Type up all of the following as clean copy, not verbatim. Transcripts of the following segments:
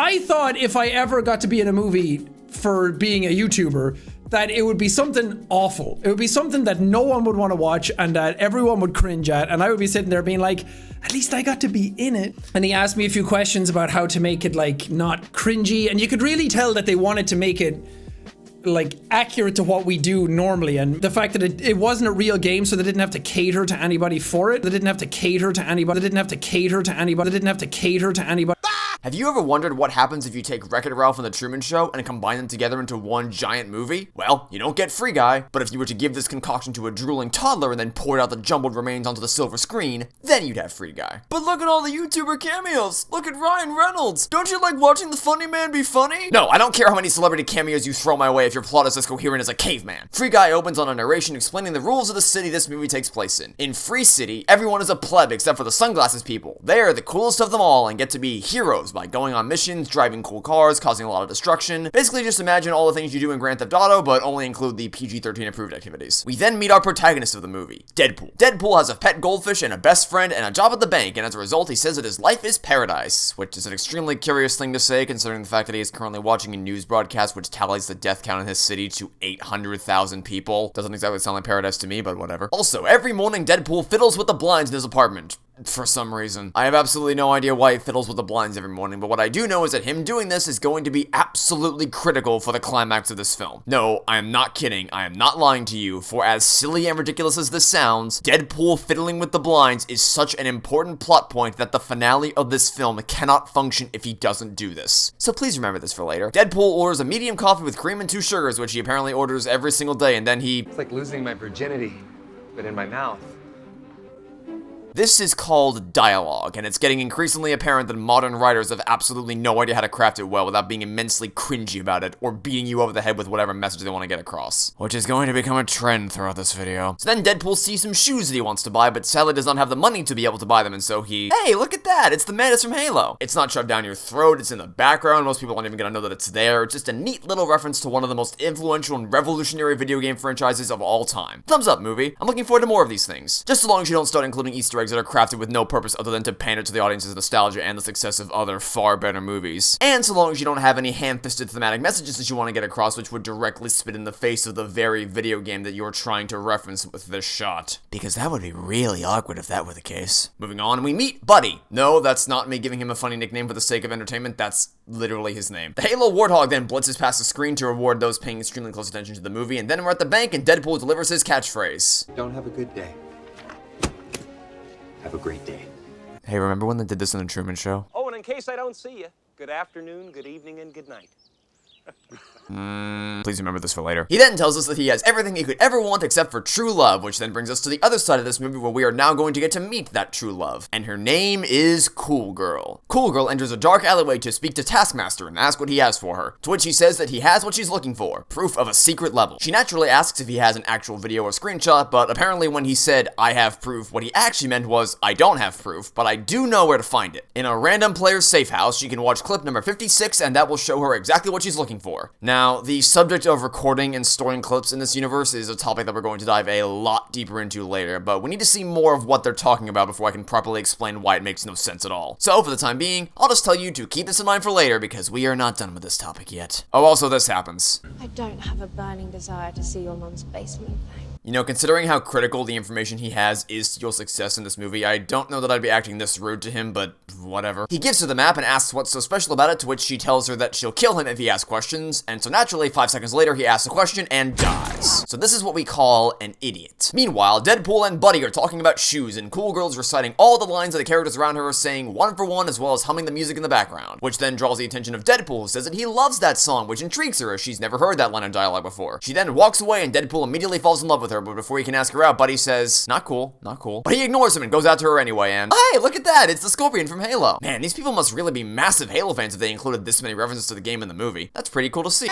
I thought if I ever got to be in a movie for being a YouTuber, that it would be something awful. It would be something that no one would want to watch and that everyone would cringe at. And I would be sitting there being like, at least I got to be in it. And he asked me a few questions about how to make it like not cringy. And you could really tell that they wanted to make it like accurate to what we do normally, and the fact that it wasn't a real game, so they didn't have to cater to anybody for it. They didn't have to cater to anybody. They didn't have to cater to anybody. They didn't have to cater to anybody. Have you ever wondered what happens if you take Wreck-It Ralph and the Truman Show and combine them together into one giant movie? Well, you don't get Free Guy, but if you were to give this concoction to a drooling toddler and then pour out the jumbled remains onto the silver screen, then you'd have Free Guy. But look at all the YouTuber cameos! Look at Ryan Reynolds! Don't you like watching the funny man be funny? No, I don't care how many celebrity cameos you throw my way if your plot is as coherent as a caveman. Free Guy opens on a narration explaining the rules of the city this movie takes place in. In Free City, everyone is a pleb except for the sunglasses people. They are the coolest of them all and get to be heroes by going on missions, driving cool cars, causing a lot of destruction. Basically just imagine all the things you do in Grand Theft Auto, but only include the PG-13 approved activities. We then meet our protagonist of the movie, Deadpool. Deadpool has a pet goldfish and a best friend and a job at the bank, and as a result he says that his life is paradise, which is an extremely curious thing to say considering the fact that he is currently watching a news broadcast which tallies the death count in his city to 800,000 people. Doesn't exactly sound like paradise to me, but whatever. Also, every morning Deadpool fiddles with the blinds in his apartment. For some reason. I have absolutely no idea why he fiddles with the blinds every morning, but what I do know is that him doing this is going to be absolutely critical for the climax of this film. No, I am not kidding, I am not lying to you, for as silly and ridiculous as this sounds, Deadpool fiddling with the blinds is such an important plot point that the finale of this film cannot function if he doesn't do this. So please remember this for later. Deadpool orders a medium coffee with cream and 2 sugars, which he apparently orders every single day, and then he... It's like losing my virginity, but in my mouth. This is called dialogue, and it's getting increasingly apparent that modern writers have absolutely no idea how to craft it well without being immensely cringy about it, or beating you over the head with whatever message they want to get across. Which is going to become a trend throughout this video. So then Deadpool sees some shoes that he wants to buy, but sadly does not have the money to be able to buy them, and so he, hey, look at that, it's the Mantis from Halo. It's not shoved down your throat, it's in the background, most people aren't even gonna know that it's there. It's just a neat little reference to one of the most influential and revolutionary video game franchises of all time. Thumbs up, movie. I'm looking forward to more of these things. Just so long as you don't start including Easter eggs that are crafted with no purpose other than to pander to the audience's nostalgia and the success of other far better movies. And so long as you don't have any ham-fisted thematic messages that you want to get across which would directly spit in the face of the very video game that you're trying to reference with this shot. Because that would be really awkward if that were the case. Moving on, we meet Buddy. No, that's not me giving him a funny nickname for the sake of entertainment, that's literally his name. The Halo Warthog then blitzes past the screen to reward those paying extremely close attention to the movie, and then we're at the bank and Deadpool delivers his catchphrase. Don't have a good day. Have a great day. Hey, remember when they did this in the Truman Show? Oh, and in case I don't see you, good afternoon, good evening, and good night. Please remember this for later. He then tells us that he has everything he could ever want except for true love, which then brings us to the other side of this movie where we are now going to get to meet that true love. And her name is Cool Girl. Cool Girl enters a dark alleyway to speak to Taskmaster and ask what he has for her, to which he says that he has what she's looking for, proof of a secret level. She naturally asks if he has an actual video or screenshot, but apparently when he said, I have proof, what he actually meant was, I don't have proof, but I do know where to find it. In a random player's safe house, she can watch clip number 56 and that will show her exactly what she's looking for. Now, the subject of recording and storing clips in this universe is a topic that we're going to dive a lot deeper into later, but we need to see more of what they're talking about before I can properly explain why it makes no sense at all. So, for the time being, I'll just tell you to keep this in mind for later because we are not done with this topic yet. Oh, also this happens. I don't have a burning desire to see your mum's basement thing. You know, considering how critical the information he has is to your success in this movie, I don't know that I'd be acting this rude to him, but whatever. He gives her the map and asks what's so special about it, to which she tells her that she'll kill him if he asks questions, and so naturally, 5 seconds later, he asks a question and dies. So this is what we call an idiot. Meanwhile, Deadpool and Buddy are talking about shoes, and Cool Girl's reciting all the lines that the characters around her are saying one for one, as well as humming the music in the background, which then draws the attention of Deadpool, who says that he loves that song, which intrigues her as she's never heard that line of dialogue before. She then walks away, and Deadpool immediately falls in love with her, but before he can ask her out, Buddy says, not cool, not cool. But he ignores him and goes out to her anyway, and hey, look at that, it's the Scorpion from Halo. Man, these people must really be massive Halo fans if they included this many references to the game in the movie. That's pretty cool to see.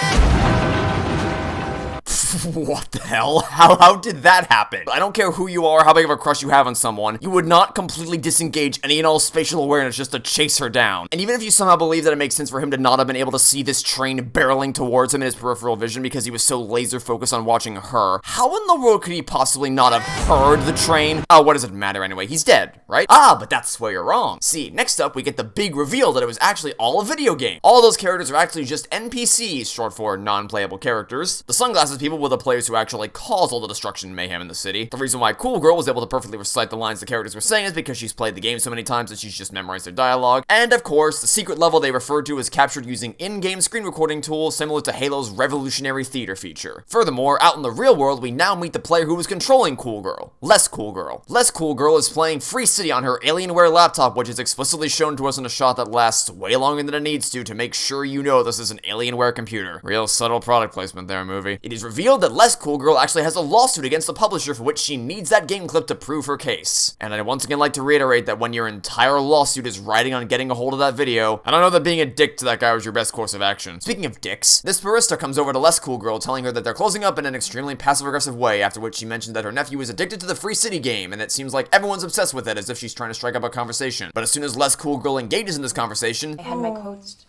What the hell? How did that happen? I don't care who you are, how big of a crush you have on someone, you would not completely disengage any and all spatial awareness just to chase her down. And even if you somehow believe that it makes sense for him to not have been able to see this train barreling towards him in his peripheral vision because he was so laser focused on watching her, how in the world could he possibly not have heard the train? Oh, what does it matter anyway? He's dead, right? Ah, but that's where you're wrong. See, next up we get the big reveal that it was actually all a video game. All those characters are actually just NPCs, short for non-playable characters. The sunglasses people were the players who actually caused all the destruction and mayhem in the city. The reason why Cool Girl was able to perfectly recite the lines the characters were saying is because she's played the game so many times that she's just memorized their dialogue. And of course, the secret level they referred to is captured using in-game screen recording tools similar to Halo's revolutionary theater feature. Furthermore, out in the real world, we now meet the player who was controlling Cool Girl, Less Cool Girl. Less Cool Girl is playing Free City on her Alienware laptop, which is explicitly shown to us in a shot that lasts way longer than it needs to make sure you know this is an Alienware computer. Real subtle product placement there, movie. It is revealed that Less Cool Girl actually has a lawsuit against the publisher for which she needs that game clip to prove her case. And I'd once again like to reiterate that when your entire lawsuit is riding on getting a hold of that video, I don't know that being a dick to that guy was your best course of action. Speaking of dicks, this barista comes over to Less Cool Girl telling her that they're closing up in an extremely passive-aggressive way, after which she mentioned that her nephew is addicted to the Free City game, and it seems like everyone's obsessed with it as if she's trying to strike up a conversation. But as soon as Less Cool Girl engages in this conversation, I had my coats.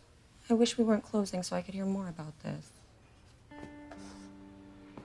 I wish we weren't closing so I could hear more about this.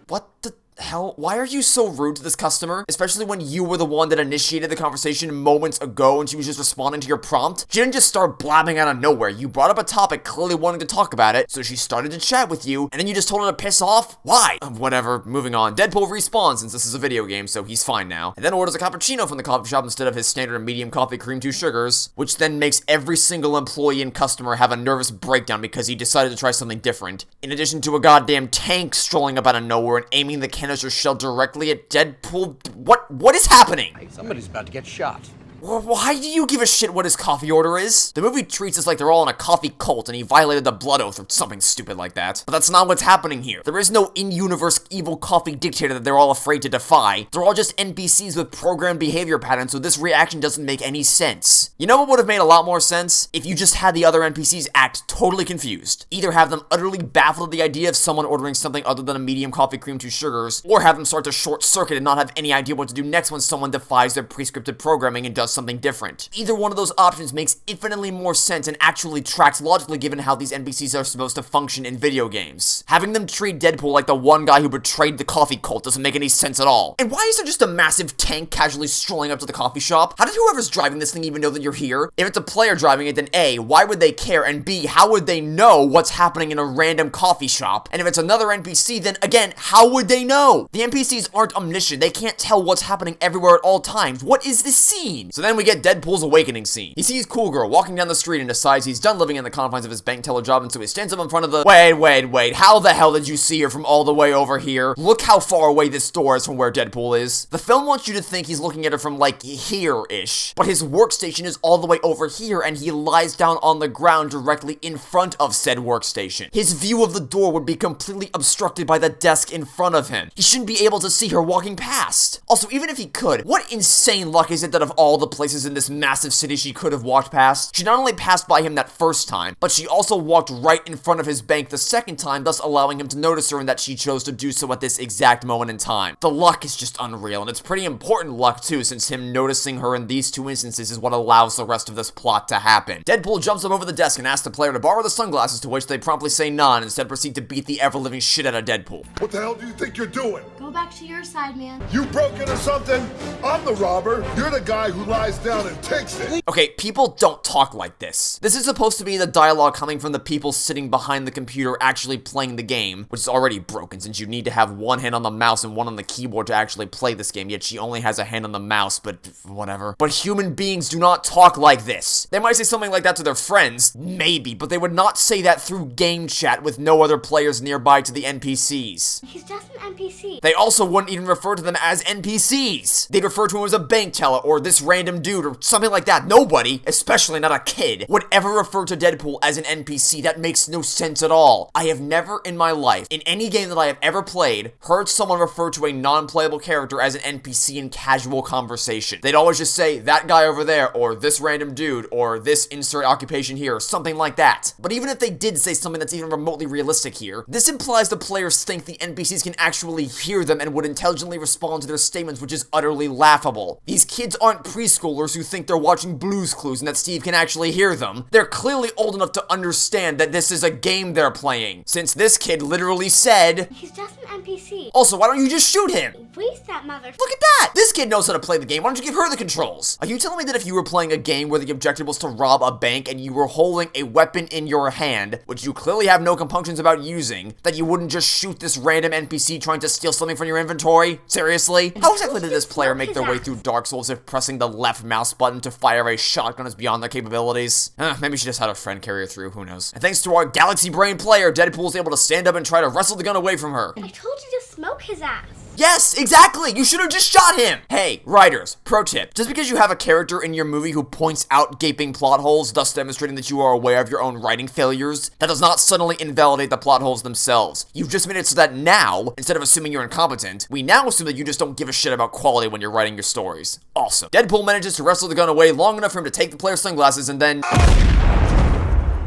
what the hell? Why are you so rude to this customer? Especially when you were the one that initiated the conversation moments ago and she was just responding to your prompt. She didn't just start blabbing out of nowhere. You brought up a topic clearly wanting to talk about it, so she started to chat with you, and then you just told her to piss off? Why? Whatever, moving on. Deadpool respawns since this is a video game, so he's fine now. And then orders a cappuccino from the coffee shop instead of his standard medium coffee, cream, 2 sugars, which then makes every single employee and customer have a nervous breakdown because he decided to try something different. In addition to a goddamn tank strolling up out of nowhere and aiming the canister shell directly at Deadpool. What is happening? Somebody's about to get shot. Why do you give a shit what his coffee order is? The movie treats us like they're all in a coffee cult and he violated the blood oath or something stupid like that. But that's not what's happening here. There is no in-universe evil coffee dictator that they're all afraid to defy. They're all just NPCs with programmed behavior patterns, so this reaction doesn't make any sense. You know what would have made a lot more sense? If you just had the other NPCs act totally confused. Either have them utterly baffled at the idea of someone ordering something other than a medium coffee, cream, 2 sugars, or have them start to short circuit and not have any idea what to do next when someone defies their pre-scripted programming and does something different. Either one of those options makes infinitely more sense and actually tracks logically given how these NPCs are supposed to function in video games. Having them treat Deadpool like the one guy who betrayed the coffee cult doesn't make any sense at all. And why is there just a massive tank casually strolling up to the coffee shop? How did whoever's driving this thing even know that you're here? If it's a player driving it, then A, why would they care? And B, how would they know what's happening in a random coffee shop? And if it's another NPC, then again, how would they know? The NPCs aren't omniscient. They can't tell what's happening everywhere at all times. What is this scene? So then we get Deadpool's awakening scene. He sees Cool Girl walking down the street and decides he's done living in the confines of his bank teller job, and so he stands up in front of the— Wait, how the hell did you see her from all the way over here? Look how far away this door is from where Deadpool is. The film wants you to think he's looking at her from like here-ish, but his workstation is all the way over here and he lies down on the ground directly in front of said workstation. His view of the door would be completely obstructed by the desk in front of him. He shouldn't be able to see her walking past. Also, even if he could, what insane luck is it that of all the places in this massive city she could have walked past, she not only passed by him that first time, but she also walked right in front of his bank the second time, thus allowing him to notice her, and that she chose to do so at this exact moment in time. The luck is just unreal, and it's pretty important luck too, since him noticing her in these 2 instances is what allows the rest of this plot to happen. Deadpool jumps up over the desk and asks the player to borrow the sunglasses, to which they promptly say nah, and instead proceed to beat the ever-living shit out of Deadpool. What the hell do you think you're doing? Go back to your side, man. You broke into something? I'm the robber. You're the guy who lies down and takes it. Okay, people don't talk like this. This is supposed to be the dialogue coming from the people sitting behind the computer actually playing the game, which is already broken since you need to have one hand on the mouse and one on the keyboard to actually play this game, yet she only has a hand on the mouse, but whatever. But human beings do not talk like this. They might say something like that to their friends, maybe, but they would not say that through game chat with no other players nearby to the NPCs. He's just an NPC. They also wouldn't even refer to them as NPCs. They'd refer to him as a bank teller or this random random dude or something like that. Nobody, especially not a kid, would ever refer to Deadpool as an NPC. That makes no sense at all. I have never in my life, in any game that I have ever played, heard someone refer to a non-playable character as an NPC in casual conversation. They'd always just say, that guy over there, or this random dude, or this insert occupation here, or something like that. But even if they did say something that's even remotely realistic here, this implies the players think the NPCs can actually hear them and would intelligently respond to their statements, which is utterly laughable. These kids aren't preschoolers who think they're watching Blue's Clues and that Steve can actually hear them. They're clearly old enough to understand that this is a game they're playing, since this kid literally said, he's just an NPC. Also, why don't you just shoot him? Waste that mother. Look at that! This kid knows how to play the game. Why don't you give her the controls? Are you telling me that if you were playing a game where the objective was to rob a bank and you were holding a weapon in your hand, which you clearly have no compunctions about using, that you wouldn't just shoot this random NPC trying to steal something from your inventory? Seriously? How exactly did this player make their way through Dark Souls if pressing the left mouse button to fire a shotgun is beyond their capabilities? Maybe she just had a friend carry her through, who knows? And thanks to our galaxy brain player, Deadpool's able to stand up and try to wrestle the gun away from her. I told you to smoke his ass. Yes, exactly! You should have just shot him! Hey, writers, pro tip. Just because you have a character in your movie who points out gaping plot holes, thus demonstrating that you are aware of your own writing failures, that does not suddenly invalidate the plot holes themselves. You've just made it so that now, instead of assuming you're incompetent, we now assume that you just don't give a shit about quality when you're writing your stories. Awesome. Deadpool manages to wrestle the gun away long enough for him to take the player's sunglasses and then...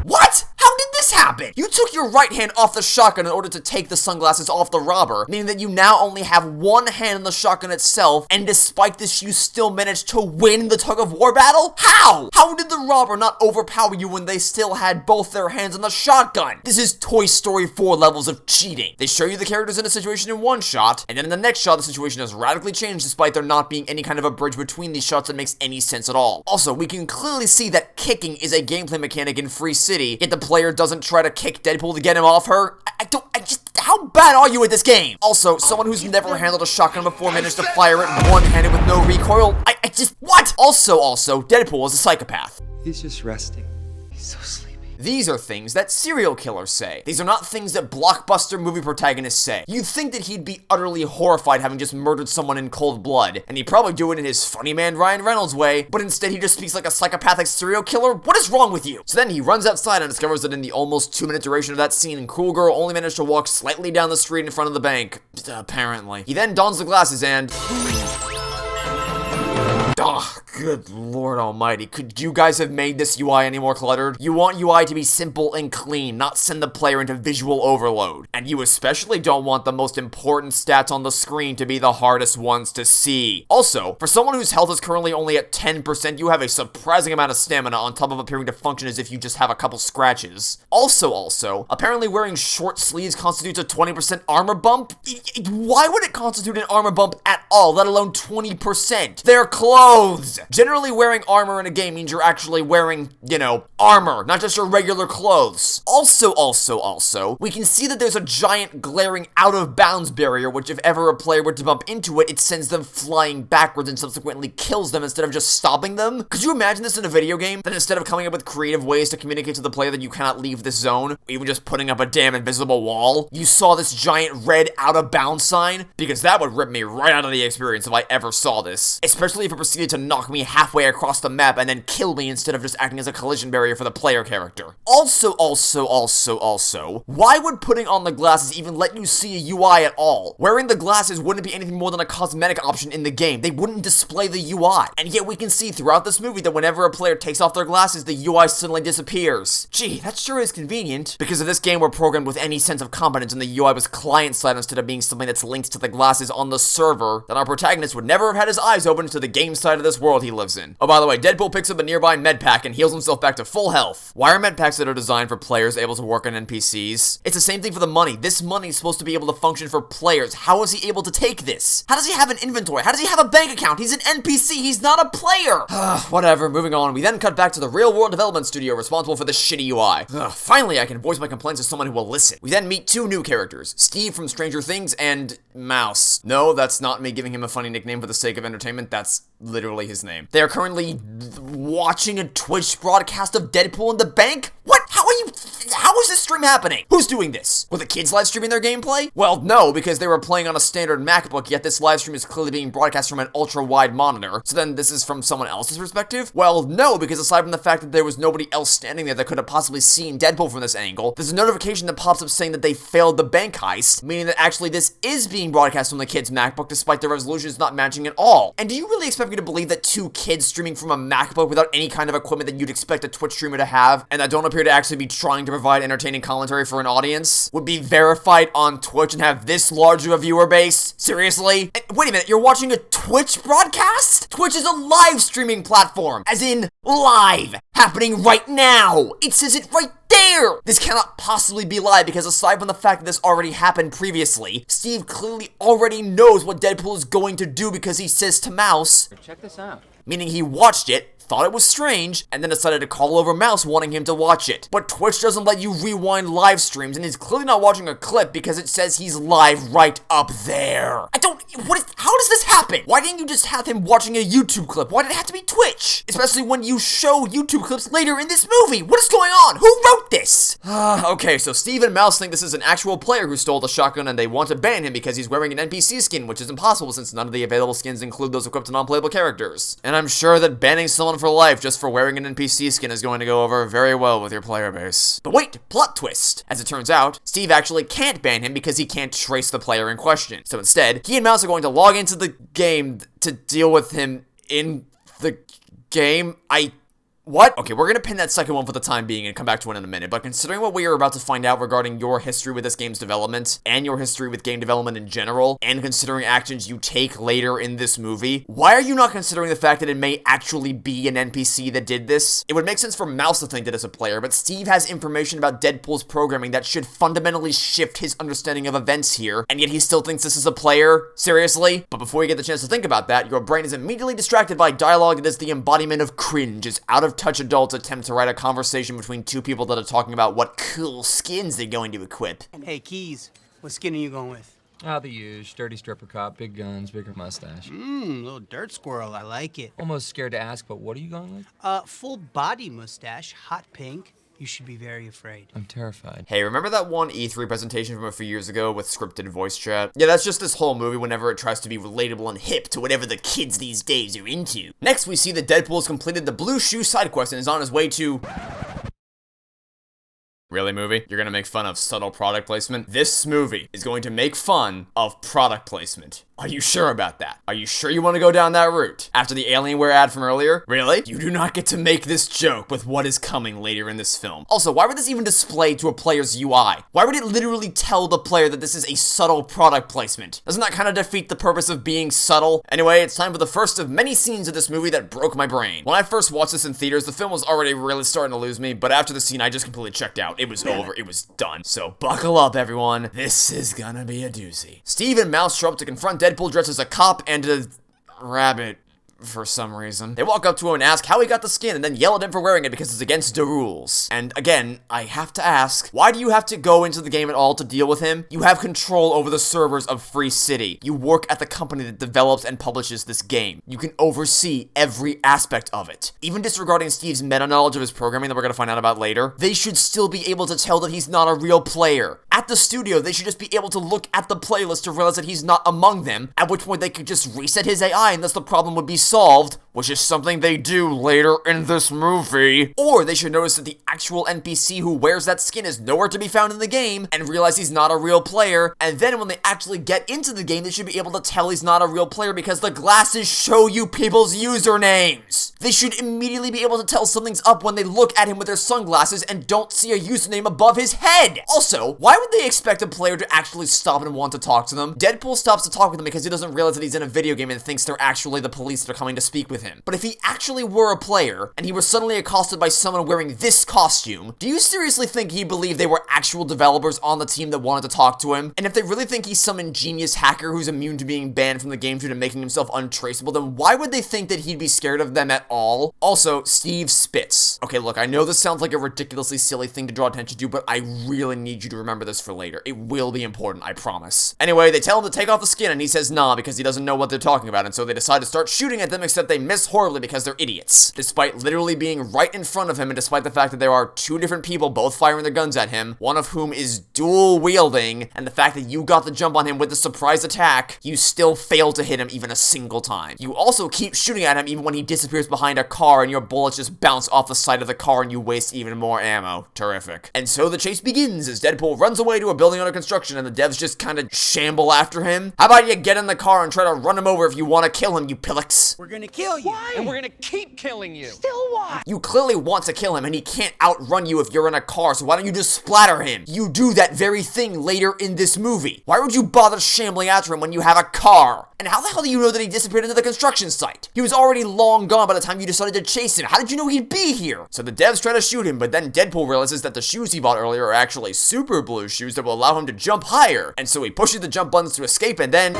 What? How did this happen? You took your right hand off the shotgun in order to take the sunglasses off the robber, meaning that you now only have one hand on the shotgun itself, and despite this, you still managed to win the tug-of-war battle? How? How did the robber not overpower you when they still had both their hands on the shotgun? This is Toy Story 4 levels of cheating. They show you the characters in a situation in one shot, and then in the next shot, the situation has radically changed despite there not being any kind of a bridge between these shots that makes any sense at all. Also, we can clearly see that kicking is a gameplay mechanic in Free City, yet the player doesn't try to kick Deadpool to get him off her. How bad are you at this game? Also, someone who's never handled a shotgun before managed to fire it one-handed with no recoil. What? Also, Deadpool is a psychopath. He's just resting. He's so sleepy. These are things that serial killers say. These are not things that blockbuster movie protagonists say. You'd think that he'd be utterly horrified having just murdered someone in cold blood, and he'd probably do it in his funny man Ryan Reynolds way, but instead he just speaks like a psychopathic serial killer? What is wrong with you? So then he runs outside and discovers that in the almost 2-minute duration of that scene, Cool Girl only managed to walk slightly down the street in front of the bank. Apparently. He then dons the glasses and... Oh, good lord almighty. Could you guys have made this UI any more cluttered? You want UI to be simple and clean, not send the player into visual overload. And you especially don't want the most important stats on the screen to be the hardest ones to see. Also, for someone whose health is currently only at 10%, you have a surprising amount of stamina on top of appearing to function as if you just have a couple scratches. Also, apparently wearing short sleeves constitutes a 20% armor bump? Why would it constitute an armor bump at all, let alone 20%? They're clothes! Generally, wearing armor in a game means you're actually wearing, armor, not just your regular clothes. Also, we can see that there's a giant glaring out-of-bounds barrier, which if ever a player were to bump into it, it sends them flying backwards and subsequently kills them instead of just stopping them. Could you imagine this in a video game? That instead of coming up with creative ways to communicate to the player that you cannot leave this zone, or even just putting up a damn invisible wall, you saw this giant red out-of-bounds sign? Because that would rip me right out of the experience if I ever saw this. Especially if it proceeded to knock me halfway across the map and then kill me instead of just acting as a collision barrier for the player character. Also, why would putting on the glasses even let you see a UI at all? Wearing the glasses wouldn't be anything more than a cosmetic option in the game. They wouldn't display the UI. And yet we can see throughout this movie that whenever a player takes off their glasses, the UI suddenly disappears. Gee, that sure is convenient. Because if this game were programmed with any sense of competence and the UI was client-side instead of being something that's linked to the glasses on the server, then our protagonist would never have had his eyes open to the game side of this world he lives in. Oh, by the way, Deadpool picks up a nearby med pack and heals himself back to full health. Why are med packs that are designed for players able to work on NPCs? It's the same thing for the money. This money is supposed to be able to function for players. How is he able to take this? How does he have an inventory? How does he have a bank account? He's an NPC. He's not a player. Whatever, moving on. We then cut back to the real-world development studio responsible for this shitty UI. Finally, I can voice my complaints to someone who will listen. We then meet two new characters, Steve from Stranger Things and Mouse. No, that's not me giving him a funny nickname for the sake of entertainment. That's literally his name. They are currently watching a Twitch broadcast of Deadpool in the bank? What? How are you How is this stream happening? Who's doing this? Were the kids live streaming their gameplay? Well, no, because they were playing on a standard MacBook, yet this live stream is clearly being broadcast from an ultra-wide monitor. So then this is from someone else's perspective? Well, no, because aside from the fact that there was nobody else standing there that could have possibly seen Deadpool from this angle, there's a notification that pops up saying that they failed the bank heist, meaning that actually this is being broadcast from the kid's MacBook despite the resolutions not matching at all. And do you really expect me to believe that two kids streaming from a MacBook without any kind of equipment that you'd expect a Twitch streamer to have, and that don't appear to actually be trying to provide entertaining commentary for an audience, would be verified on Twitch and have this large of a viewer base? Seriously? And wait a minute, you're watching a Twitch broadcast? Twitch is a live streaming platform, as in live, happening right now. It says it right there! This cannot possibly be live because aside from the fact that this already happened previously, Steve clearly already knows what Deadpool is going to do because he says to Mouse, Check this out. meaning he watched it, thought it was strange, and then decided to call over Mouse wanting him to watch it. But Twitch doesn't let you rewind live streams, and he's clearly not watching a clip because it says he's live right up there. How does this happen? Why didn't you just have him watching a YouTube clip? Why did it have to be Twitch? Especially when you show YouTube clips later in this movie. What is going on? Who wrote this? Okay, so Steve and Mouse think this is an actual player who stole the shotgun and they want to ban him because he's wearing an NPC skin, which is impossible since none of the available skins include those equipped to non-playable characters. And I'm sure that banning someone for life just for wearing an NPC skin is going to go over very well with your player base. But wait, plot twist. As it turns out, Steve actually can't ban him because he can't trace the player in question. So instead, he and Mouse are going to log into the game to deal with him in the game. What? Okay, we're gonna pin that second one for the time being and come back to it in a minute, but considering what we are about to find out regarding your history with this game's development, and your history with game development in general, and considering actions you take later in this movie, why are you not considering the fact that it may actually be an NPC that did this? It would make sense for Mouse to think that as a player, but Steve has information about Deadpool's programming that should fundamentally shift his understanding of events here, and yet he still thinks this is a player? Seriously? But before you get the chance to think about that, your brain is immediately distracted by dialogue that is the embodiment of cringe, as out-of-touch adults attempt to write a conversation between two people that are talking about what cool skins they're going to equip. Hey, Keys, what skin are you going with? The usual. Dirty stripper cop, big guns, bigger mustache. Little dirt squirrel, I like it. Almost scared to ask, but what are you going with? Full body mustache, hot pink. You should be very afraid. I'm terrified. Hey, remember that one E3 presentation from a few years ago with scripted voice chat? Yeah, that's just this whole movie whenever it tries to be relatable and hip to whatever the kids these days are into. Next, we see that Deadpool has completed the Blue Shoe side quest and is on his way to... Really, movie? You're gonna make fun of subtle product placement? This movie is going to make fun of product placement. Are you sure about that? Are you sure you want to go down that route? After the Alienware ad from earlier? Really? You do not get to make this joke with what is coming later in this film. Also, why would this even display to a player's UI? Why would it literally tell the player that this is a subtle product placement? Doesn't that kind of defeat the purpose of being subtle? Anyway, it's time for the first of many scenes of this movie that broke my brain. When I first watched this in theaters, the film was already really starting to lose me, but after the scene, I just completely checked out. It was over. It was done. So buckle up, everyone. This is gonna be a doozy. Steve and Mouse show up to confront Deadpool dressed as a cop and a rabbit for some reason. They walk up to him and ask how he got the skin and then yell at him for wearing it because it's against the rules. And again, I have to ask, why do you have to go into the game at all to deal with him? You have control over the servers of Free City. You work at the company that develops and publishes this game. You can oversee every aspect of it. Even disregarding Steve's meta-knowledge of his programming that we're gonna find out about later, they should still be able to tell that he's not a real player. At the studio, they should just be able to look at the playlist to realize that he's not among them, at which point they could just reset his AI and thus the problem would be solved, which is something they do later in this movie. Or they should notice that the actual NPC who wears that skin is nowhere to be found in the game and realize he's not a real player, and then when they actually get into the game, they should be able to tell he's not a real player because the glasses show you people's usernames. They should immediately be able to tell something's up when they look at him with their sunglasses and don't see a username above his head. Also, why would they expect a player to actually stop and want to talk to them? Deadpool stops to talk with them because he doesn't realize that he's in a video game and thinks they're actually the police that are coming to speak with him. But if he actually were a player, and he was suddenly accosted by someone wearing this costume, do you seriously think he believed they were actual developers on the team that wanted to talk to him? And if they really think he's some ingenious hacker who's immune to being banned from the game due to making himself untraceable, then why would they think that he'd be scared of them at all? Also, Steve spits. Okay, look, I know this sounds like a ridiculously silly thing to draw attention to, but I really need you to remember this for later. It will be important, I promise. Anyway, they tell him to take off the skin, and he says nah because he doesn't know what they're talking about, and so they decide to start shooting at them, except they miss horribly because they're idiots. Despite literally being right in front of him, and despite the fact that there are two different people both firing their guns at him, one of whom is dual wielding, and the fact that you got the jump on him with the surprise attack, you still fail to hit him even a single time. You also keep shooting at him even when he disappears behind a car, and your bullets just bounce off the side of the car and you waste even more ammo. Terrific. And so the chase begins as Deadpool runs away to a building under construction and the devs just kind of shamble after him. How about you get in the car and try to run him over if you want to kill him, you pillocks? We're gonna kill you. And we're gonna keep killing you. Still what? You clearly want to kill him and he can't outrun you if you're in a car, so why don't you just splatter him? You do that very thing later in this movie. Why would you bother shambling after him when you have a car? And how the hell do you know that he disappeared into the construction site? He was already long gone by the time you decided to chase him. How did you know he'd be here? So the devs try to shoot him, but then Deadpool realizes that the shoes he bought earlier are actually super blue shoes that will allow him to jump higher. And so he pushes the jump buttons to escape and then...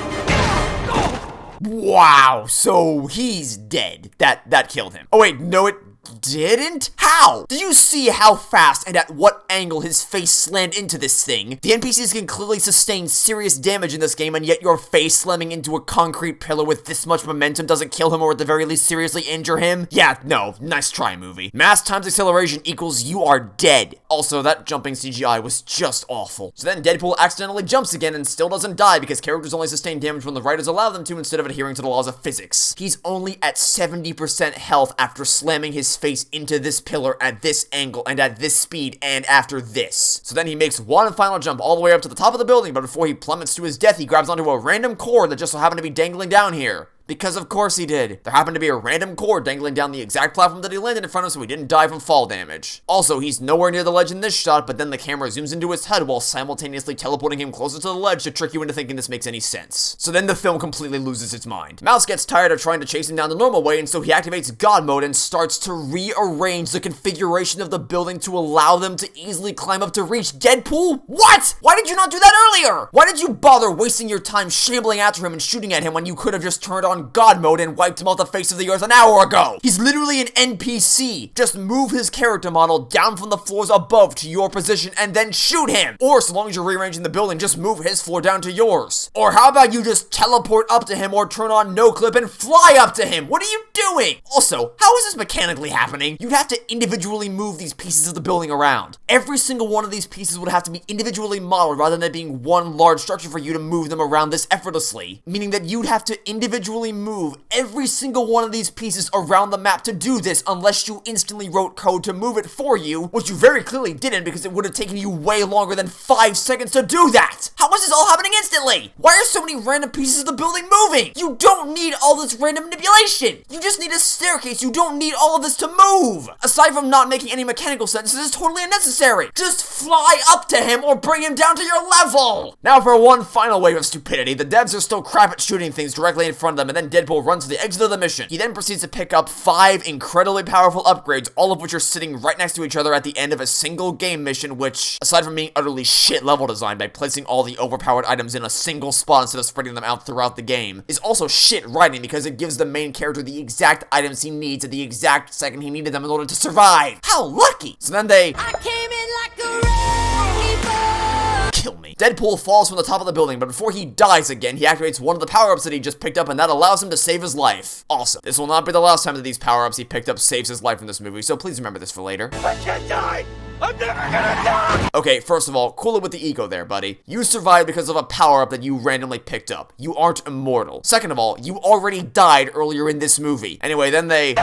Wow, so he's dead. That killed him. Oh wait, no it didn't? How? Did you see how fast and at what angle his face slammed into this thing? The NPCs can clearly sustain serious damage in this game, and yet your face slamming into a concrete pillar with this much momentum doesn't kill him or at the very least seriously injure him? Yeah, no, nice try, movie. Mass times acceleration equals you are dead. Also, that jumping CGI was just awful. So then Deadpool accidentally jumps again and still doesn't die because characters only sustain damage when the writers allow them to instead of adhering to the laws of physics. He's only at 70% health after slamming his face into this pillar at this angle and at this speed and after this. So then he makes one final jump all the way up to the top of the building, but before he plummets to his death, he grabs onto a random cord that just so happened to be dangling down here. Because of course he did. There happened to be a random cord dangling down the exact platform that he landed in front of so he didn't die from fall damage. Also, he's nowhere near the ledge in this shot, but then the camera zooms into his head while simultaneously teleporting him closer to the ledge to trick you into thinking this makes any sense. So then the film completely loses its mind. Mouse gets tired of trying to chase him down the normal way, and so he activates God mode and starts to rearrange the configuration of the building to allow them to easily climb up to reach Deadpool? What? Why did you not do that earlier? Why did you bother wasting your time shambling after him and shooting at him when you could have just turned on God mode and wiped him off the face of the earth an hour ago? He's literally an NPC. Just move his character model down from the floors above to your position and then shoot him. Or so long as you're rearranging the building, just move his floor down to yours. Or how about you just teleport up to him or turn on no clip and fly up to him? What are you doing? Also, how is this mechanically happening? You'd have to individually move these pieces of the building around. Every single one of these pieces would have to be individually modeled rather than being one large structure for you to move them around this effortlessly. Meaning that you'd have to individually move every single one of these pieces around the map to do this unless you instantly wrote code to move it for you, which you very clearly didn't because it would have taken you way longer than 5 seconds to do that. How is this all happening instantly? Why are so many random pieces of the building moving? You don't need all this random manipulation. You just need a staircase. You don't need all of this to move. Aside from not making any mechanical sense, this is totally unnecessary. Just fly up to him or bring him down to your level. Now for one final wave of stupidity, the devs are still crap at shooting things directly in front of them, and then Deadpool runs to the exit of the mission. He then proceeds to pick up 5 incredibly powerful upgrades, all of which are sitting right next to each other at the end of a single game mission, which, aside from being utterly shit level design by placing all the overpowered items in a single spot instead of spreading them out throughout the game, is also shit writing because it gives the main character the exact items he needs at the exact second he needed them in order to survive. How lucky! So then they... I came in like a wrecking ball. Kill me. Deadpool falls from the top of the building, but before he dies again, he activates one of the power-ups that he just picked up, and that allows him to save his life. Awesome. This will not be the last time that these power-ups he picked up saves his life in this movie, so please remember this for later. I can't die! I'm never gonna die! Okay, first of all, cool it with the ego there, buddy. You survived because of a power-up that you randomly picked up. You aren't immortal. Second of all, you already died earlier in this movie. Anyway, then they...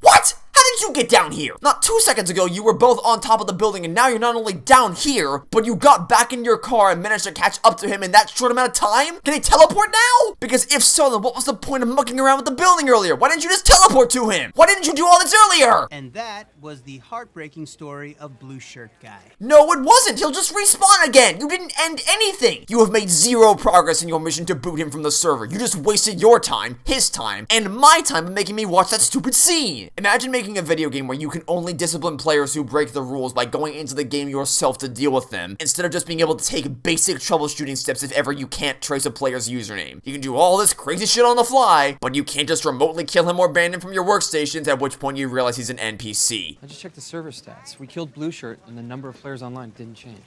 What? You get down here. Not 2 seconds ago, you were both on top of the building, and now you're not only down here, but you got back in your car and managed to catch up to him in that short amount of time? Can he teleport now? Because if so, then what was the point of mucking around with the building earlier? Why didn't you just teleport to him? Why didn't you do all this earlier? And that was the heartbreaking story of Blue Shirt Guy. No, it wasn't. He'll just respawn again. You didn't end anything. You have made 0 progress in your mission to boot him from the server. You just wasted your time, his time, and my time by making me watch that stupid scene. Imagine making a video game where you can only discipline players who break the rules by going into the game yourself to deal with them, instead of just being able to take basic troubleshooting steps if ever you can't trace a player's username. You can do all this crazy shit on the fly, but you can't just remotely kill him or ban him from your workstations, at which point you realize he's an NPC. I just checked the server stats. We killed Blue Shirt, and the number of players online didn't change.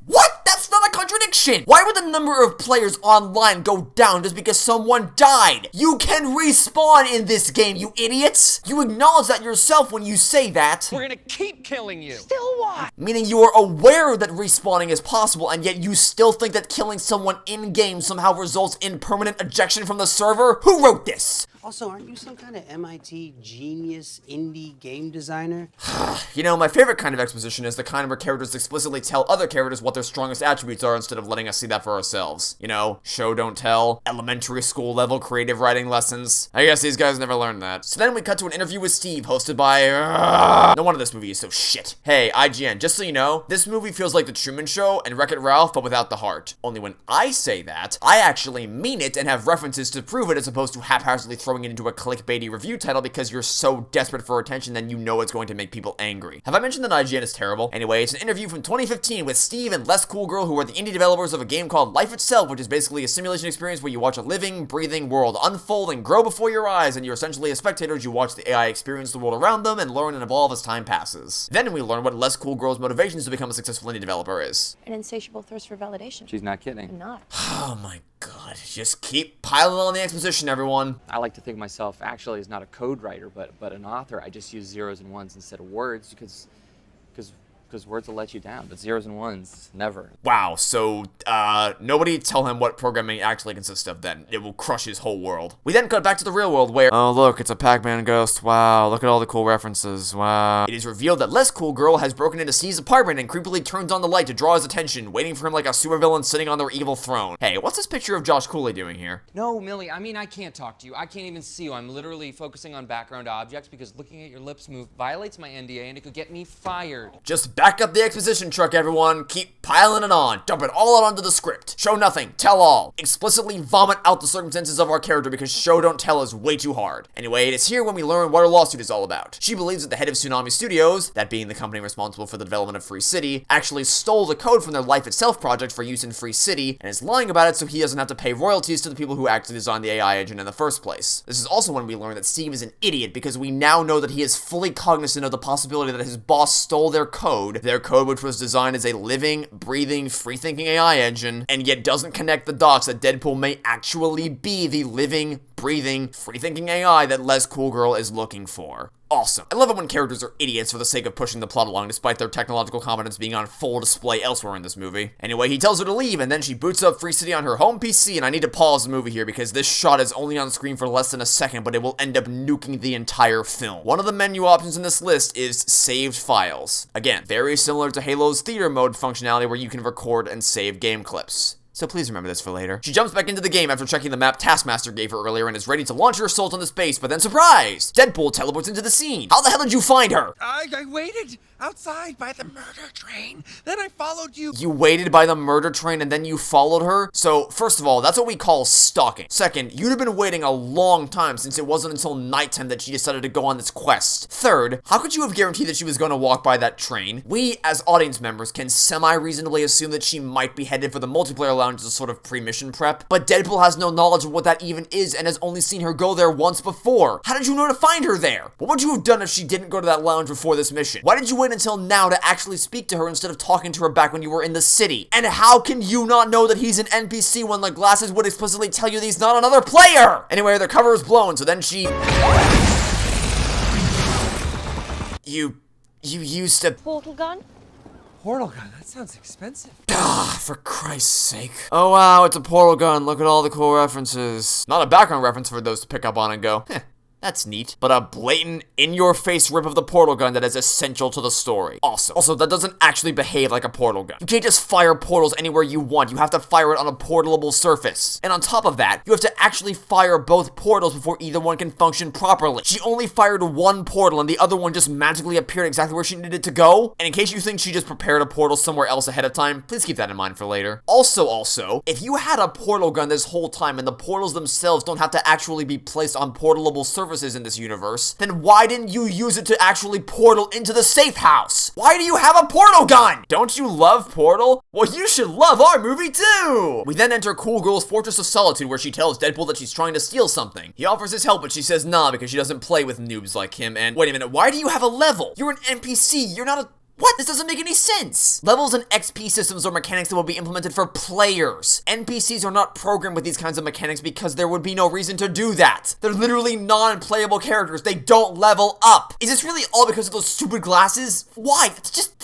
What? That's not a contradiction! Why would the number of players online go down just because someone died? You can respawn in this game, you idiots! You acknowledge that yourself when you say that. We're gonna keep killing you. Still what? Meaning you are aware that respawning is possible, and yet you still think that killing someone in-game somehow results in permanent ejection from the server? Who wrote this? Also, aren't you some kind of MIT genius indie game designer? You know, my favorite kind of exposition is the kind where characters explicitly tell other characters what their strongest attributes are instead of letting us see that for ourselves. You know, show don't tell, elementary school level creative writing lessons. I guess these guys never learned that. So then we cut to an interview with Steve hosted by... No wonder this movie is so shit. Hey, IGN, just so you know, this movie feels like The Truman Show and Wreck-It Ralph, but without the heart. Only when I say that, I actually mean it and have references to prove it, as opposed to haphazardly throwing it into a clickbaity review title because you're so desperate for attention then you know it's going to make people angry. Have I mentioned that IGN is terrible? Anyway, it's an interview from 2015 with Steve and Less Cool Girl, who are the indie developers of a game called Life Itself, which is basically a simulation experience where you watch a living, breathing world unfold and grow before your eyes, and you're essentially a spectator as you watch the AI experience the world around them and learn and evolve as time passes. Then we learn what Less Cool Girl's motivations to become a successful indie developer is. An insatiable thirst for validation. She's not kidding. I'm not. Oh my god, just keep piling on the exposition, everyone. I like to think myself actually as not a code writer, but an author. I just use zeros and ones instead of words because words will let you down, but zeros and ones, never. Wow, so, nobody tell him what programming actually consists of then. It will crush his whole world. We then cut back to the real world where, oh look, it's a Pac-Man ghost, wow, look at all the cool references, wow. It is revealed that Less Cool Girl has broken into Steve's apartment and creepily turns on the light to draw his attention, waiting for him like a supervillain sitting on their evil throne. Hey, what's this picture of Josh Cooley doing here? No, Millie, I mean, I can't talk to you. I can't even see you. I'm literally focusing on background objects because looking at your lips move violates my NDA and it could get me fired. Just back up the exposition truck, everyone. Keep piling it on. Dump it all out onto the script. Show nothing, tell all. Explicitly vomit out the circumstances of our character because show don't tell is way too hard. Anyway, it is here when we learn what her lawsuit is all about. She believes that the head of Tsunami Studios, that being the company responsible for the development of Free City, actually stole the code from their Life Itself project for use in Free City and is lying about it so he doesn't have to pay royalties to the people who actually designed the AI engine in the first place. This is also when we learn that Steve is an idiot because we now know that he is fully cognizant of the possibility that his boss stole their code which was designed as a living, breathing, free-thinking AI engine, and yet doesn't connect the dots that Deadpool may actually be the living, breathing, free-thinking AI that Less Cool Girl is looking for. Awesome. I love it when characters are idiots for the sake of pushing the plot along despite their technological competence being on full display elsewhere in this movie. Anyway, he tells her to leave and then she boots up Free City on her home PC, and I need to pause the movie here because this shot is only on screen for less than a second, but it will end up nuking the entire film. One of the menu options in this list is saved files. Again, very similar to Halo's theater mode functionality where you can record and save game clips. So please remember this for later. She jumps back into the game after checking the map Taskmaster gave her earlier and is ready to launch her assault on the space, but then surprise! Deadpool teleports into the scene. How the hell did you find her? I waited outside by the murder train. Then I followed you. You waited by the murder train and then you followed her? So, first of all, that's what we call stalking. Second, you'd have been waiting a long time since it wasn't until nighttime that she decided to go on this quest. Third, how could you have guaranteed that she was going to walk by that train? We, as audience members, can semi-reasonably assume that she might be headed for the multiplayer lounge as a sort of pre-mission prep, but Deadpool has no knowledge of what that even is and has only seen her go there once before. How did you know to find her there? What would you have done if she didn't go to that lounge before this mission? Why did you wait until now to actually speak to her instead of talking to her back when you were in the city? And how can you not know that he's an NPC when the glasses would explicitly tell you that he's not another player? Anyway, their cover is blown, so then she... You used a... Portal gun? Portal gun, that sounds expensive. Ah, for Christ's sake. Oh wow, it's a portal gun, look at all the cool references. Not a background reference for those to pick up on and go, heh. That's neat, but a blatant, in-your-face rip of the portal gun that is essential to the story. Awesome. Also, that doesn't actually behave like a portal gun. You can't just fire portals anywhere you want. You have to fire it on a portalable surface. And on top of that, you have to actually fire both portals before either one can function properly. She only fired one portal and the other one just magically appeared exactly where she needed to go. And in case you think she just prepared a portal somewhere else ahead of time, please keep that in mind for later. Also, if you had a portal gun this whole time and the portals themselves don't have to actually be placed on portalable surfaces, services in this universe, then why didn't you use it to actually portal into the safe house? Why do you have a portal gun? Don't you love Portal? Well, you should love our movie too! We then enter Cool Girl's Fortress of Solitude, where she tells Deadpool that she's trying to steal something. He offers his help, but she says nah because she doesn't play with noobs like him. And wait a minute, why do you have a level? You're an NPC, you're not a... What? This doesn't make any sense. Levels and XP systems are mechanics that will be implemented for players. NPCs are not programmed with these kinds of mechanics because there would be no reason to do that. They're literally non-playable characters. They don't level up. Is this really all because of those stupid glasses? Why? It's just...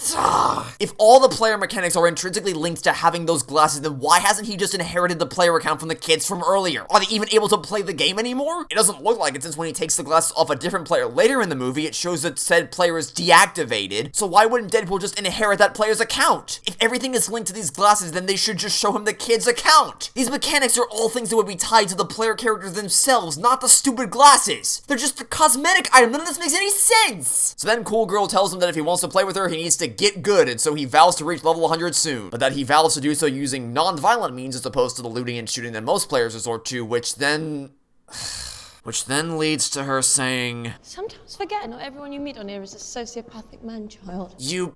If all the player mechanics are intrinsically linked to having those glasses, then why hasn't he just inherited the player account from the kids from earlier? Are they even able to play the game anymore? It doesn't look like it, since when he takes the glasses off a different player later in the movie, it shows that said player is deactivated. So why wouldn't Deadpool just inherit that player's account? If everything is linked to these glasses, then they should just show him the kid's account. These mechanics are all things that would be tied to the player characters themselves, not the stupid glasses. They're just a cosmetic item. None of this makes any sense. So then Cool Girl tells him that if he wants to play with her, he needs to get good, and so he vows to reach level 100 soon. But that he vows to do so using non-violent means as opposed to the looting and shooting that most players resort to, which then leads to her saying, Sometimes forget not everyone you meet on here is a sociopathic man-child. You...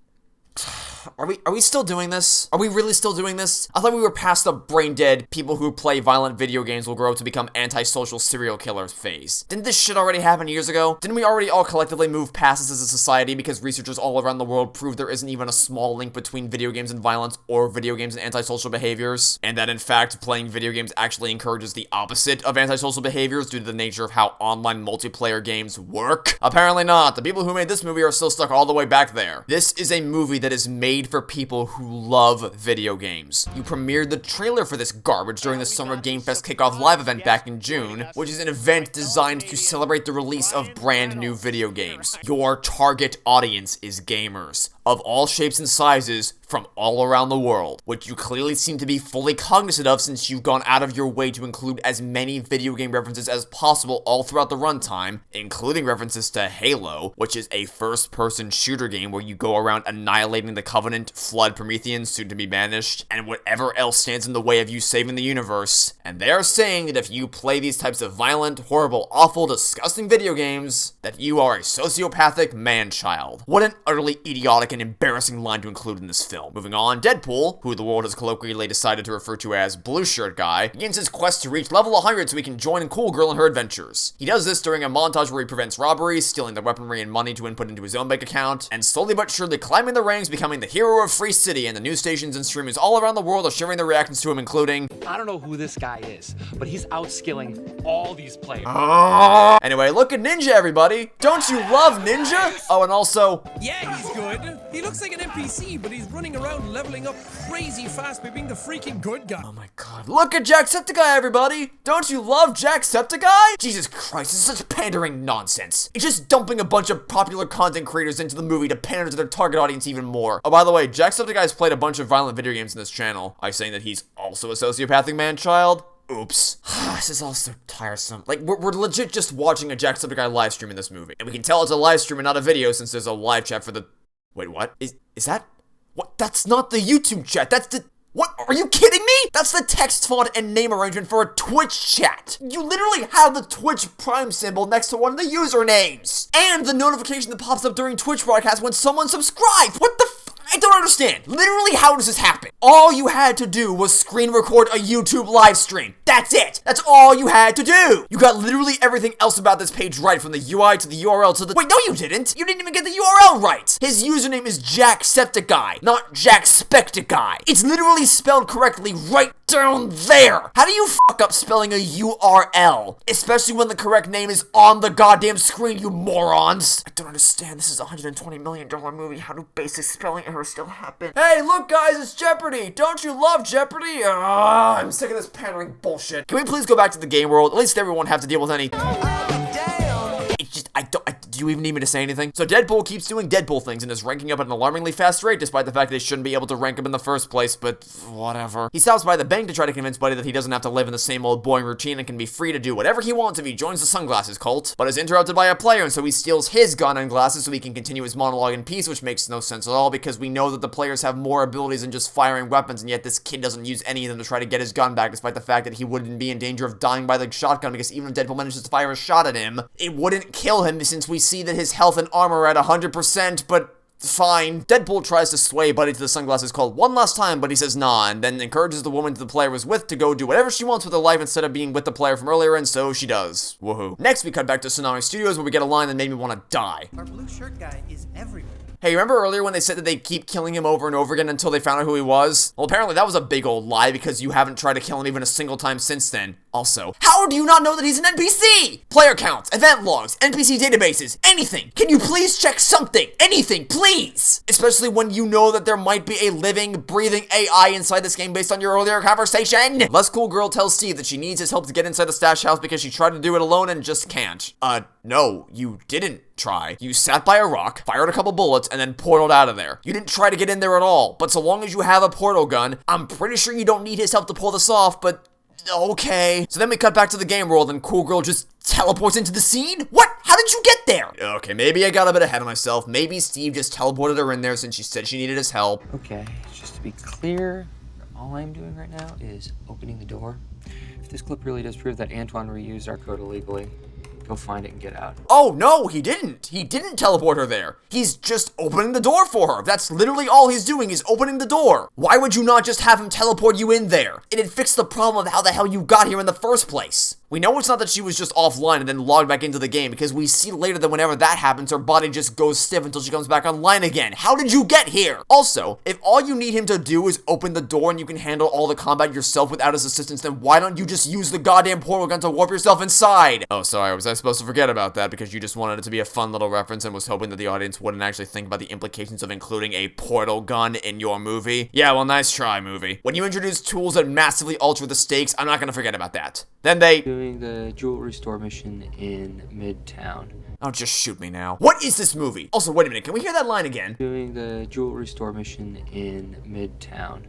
Are we still doing this? Are we really still doing this? I thought we were past the brain dead people who play violent video games will grow up to become antisocial serial killers phase. Didn't this shit already happen years ago? Didn't we already all collectively move past this as a society because researchers all around the world prove there isn't even a small link between video games and violence or video games and antisocial behaviors? And that in fact, playing video games actually encourages the opposite of antisocial behaviors due to the nature of how online multiplayer games work? Apparently not. The people who made this movie are still stuck all the way back there. This is a movie that is made for people who love video games. You premiered the trailer for this garbage during the Summer Game Fest Kickoff Live event back in June, which is an event designed to celebrate the release of brand new video games. Your target audience is gamers of all shapes and sizes from all around the world, which you clearly seem to be fully cognizant of since you've gone out of your way to include as many video game references as possible all throughout the runtime, including references to Halo, which is a first-person shooter game where you go around annihilating the Covenant, Flood, Prometheans, soon to be banished, and whatever else stands in the way of you saving the universe. And they're saying that if you play these types of violent, horrible, awful, disgusting video games, that you are a sociopathic man-child. What an utterly idiotic and embarrassing line to include in this film. Moving on, Deadpool, who the world has colloquially decided to refer to as Blue Shirt Guy, begins his quest to reach level 100 so he can join Cool Girl in her adventures. He does this during a montage where he prevents robberies, stealing the weaponry and money to input into his own bank account, and slowly but surely climbing the ranks, becoming the hero of Free City, and the news stations and streamers all around the world are sharing their reactions to him, including, I don't know who this guy is, but he's outskilling all these players. Anyway, look at Ninja, everybody! Don't you love Ninja? Oh, and also, Yeah, he's good. He looks like an NPC, but he's running around leveling up crazy fast by being the freaking good guy. oh my god, look at Jacksepticeye, everybody! Don't you love Jacksepticeye? Jesus Christ, this is such pandering nonsense. It's just dumping a bunch of popular content creators into the movie to pander to their target audience even more. Oh, by the way, Jacksepticeye's played a bunch of violent video games in this channel. Are you saying that he's also a sociopathic man-child? Oops. This is all so tiresome. Like, we're legit just watching a Jacksepticeye live stream in this movie. And we can tell it's a live stream and not a video since there's a live chat for the... Wait, what? Is that... What? That's not the YouTube chat. That's the... What? Are you kidding me? That's the text font and name arrangement for a Twitch chat. You literally have the Twitch Prime symbol next to one of the usernames. And the notification that pops up during Twitch broadcasts when someone subscribes. What the I don't understand. Literally, how does this happen? All you had to do was screen record a YouTube live stream. That's it. That's all you had to do. You got literally everything else about this page right, from the UI to the URL to the... Wait, no you didn't. You didn't even get the URL right. His username is Jacksepticeye, not Jackspecticeye. It's literally spelled correctly right down there. How do you fuck up spelling a URL? Especially when the correct name is on the goddamn screen, you morons. I don't understand. This is a $120 million movie. How do basic spelling errors still happen? Hey, look guys, it's Jeopardy. Don't you love Jeopardy? I'm sick of this pandering bullshit. Can we please go back to the game world? At least everyone have to deal with any... It's just, do Do you even need me to say anything? So Deadpool keeps doing Deadpool things and is ranking up at an alarmingly fast rate, despite the fact that they shouldn't be able to rank him in the first place, but whatever. He stops by the bank to try to convince Buddy that he doesn't have to live in the same old boring routine and can be free to do whatever he wants if he joins the sunglasses cult, but is interrupted by a player, and so he steals his gun and glasses so he can continue his monologue in peace, which makes no sense at all because we know that the players have more abilities than just firing weapons, and yet this kid doesn't use any of them to try to get his gun back, despite the fact that he wouldn't be in danger of dying by the shotgun, because even if Deadpool manages to fire a shot at him, it wouldn't kill him since we see that his health and armor are at 100%, but fine. Deadpool tries to sway Buddy to the sunglasses called one last time, but he says nah, and then encourages the woman the player was with to go do whatever she wants with her life instead of being with the player from earlier, and so she does. Woohoo. Next, we cut back to Tsunami Studios where we get a line that made me want to die. Our blue shirt guy is everywhere. Hey, remember earlier when they said that they'd keep killing him over and over again until they found out who he was? Well, apparently that was a big old lie because you haven't tried to kill him even a single time since then. Also, how do you not know that he's an NPC? Player counts, event logs, NPC databases, anything. Can you please check something? Anything, please! Especially when you know that there might be a living, breathing AI inside this game based on your earlier conversation. Less Cool Girl tells Steve that she needs his help to get inside the stash house because she tried to do it alone and just can't. No, you didn't try. You sat by a rock, fired a couple bullets, and then portaled out of there. You didn't try to get in there at all, but so long as you have a portal gun, I'm pretty sure you don't need his help to pull this off, but okay. So then we cut back to the game world and Cool Girl just teleports into the scene? What? How did you get there? Okay, maybe I got a bit ahead of myself. Maybe Steve just teleported her in there since she said she needed his help. Okay, just to be clear, all I'm doing right now is opening the door. If this clip really does prove that Antoine reused our code illegally, go find it and get out. Oh, no, he didn't. He didn't teleport her there. He's just opening the door for her. That's literally all he's doing is opening the door. Why would you not just have him teleport you in there? It'd fix the problem of how the hell you got here in the first place. We know it's not that she was just offline and then logged back into the game because we see later that whenever that happens, her body just goes stiff until she comes back online again. How did you get here? Also, if all you need him to do is open the door and you can handle all the combat yourself without his assistance, then why don't you just use the goddamn portal gun to warp yourself inside? Oh, sorry, was I supposed to forget about that because you just wanted it to be a fun little reference and was hoping that the audience wouldn't actually think about the implications of including a portal gun in your movie? Yeah, well, nice try, movie. When you introduce tools that massively alter the stakes, I'm not gonna forget about that. Then they... Doing the jewelry store mission in Midtown. Oh, just shoot me now. What is this movie? Also, wait a minute, can we hear that line again? Doing the jewelry store mission in Midtown.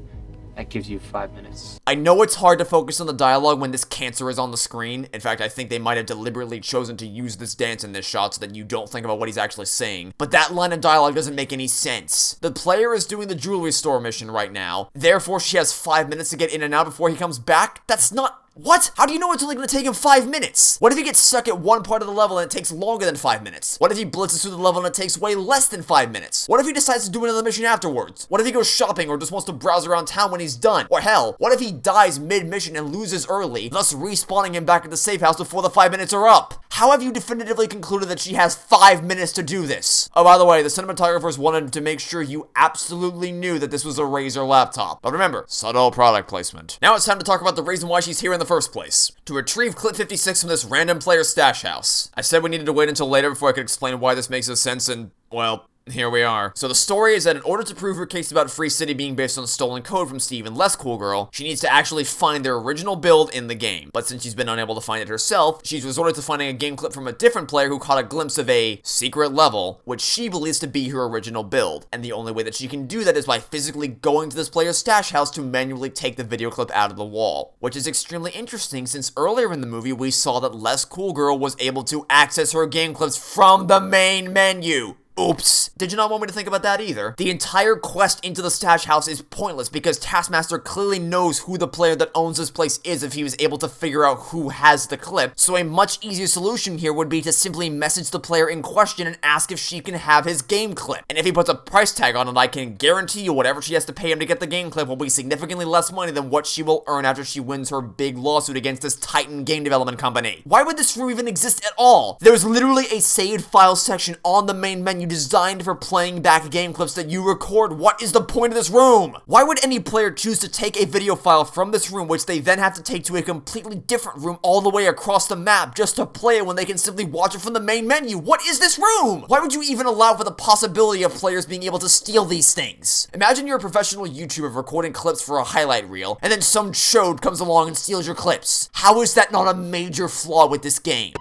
That gives you 5 minutes. I know it's hard to focus on the dialogue when this cancer is on the screen. In fact, I think they might have deliberately chosen to use this dance in this shot so that you don't think about what he's actually saying. But that line of dialogue doesn't make any sense. The player is doing the jewelry store mission right now. Therefore, she has 5 minutes to get in and out before he comes back. That's not... What? How do you know it's only going to take him 5 minutes? What if he gets stuck at one part of the level and it takes longer than 5 minutes? What if he blitzes through the level and it takes way less than 5 minutes? What if he decides to do another mission afterwards? What if he goes shopping or just wants to browse around town when he's done? Or hell, what if he dies mid-mission and loses early, thus respawning him back at the safe house before the 5 minutes are up? How have you definitively concluded that she has 5 minutes to do this? Oh, by the way, the cinematographers wanted to make sure you absolutely knew that this was a Razer laptop. But remember, subtle product placement. Now it's time to talk about the reason why she's here in the first place. To retrieve clip 56 from this random player's stash house. I said we needed to wait until later before I could explain why this makes no sense, and, well, here we are. So the story is that in order to prove her case about Free City being based on stolen code from Steve and Less Cool Girl, she needs to actually find their original build in the game. But since she's been unable to find it herself, she's resorted to finding a game clip from a different player who caught a glimpse of a secret level, which she believes to be her original build. And the only way that she can do that is by physically going to this player's stash house to manually take the video clip out of the wall. Which is extremely interesting since earlier in the movie we saw that Less Cool Girl was able to access her game clips from the main menu. Oops. Did you not want me to think about that either? The entire quest into the stash house is pointless because Taskmaster clearly knows who the player that owns this place is if he was able to figure out who has the clip. So a much easier solution here would be to simply message the player in question and ask if she can have his game clip. And if he puts a price tag on it, I can guarantee you whatever she has to pay him to get the game clip will be significantly less money than what she will earn after she wins her big lawsuit against this Titan game development company. Why would this room even exist at all? There's literally a saved file section on the main menu designed for playing back game clips that you record. What is the point of this room? Why would any player choose to take a video file from this room, which they then have to take to a completely different room all the way across the map just to play it when they can simply watch it from the main menu? What is this room? Why would you even allow for the possibility of players being able to steal these things? Imagine you're a professional YouTuber recording clips for a highlight reel, and then some chode comes along and steals your clips. How is that not a major flaw with this game?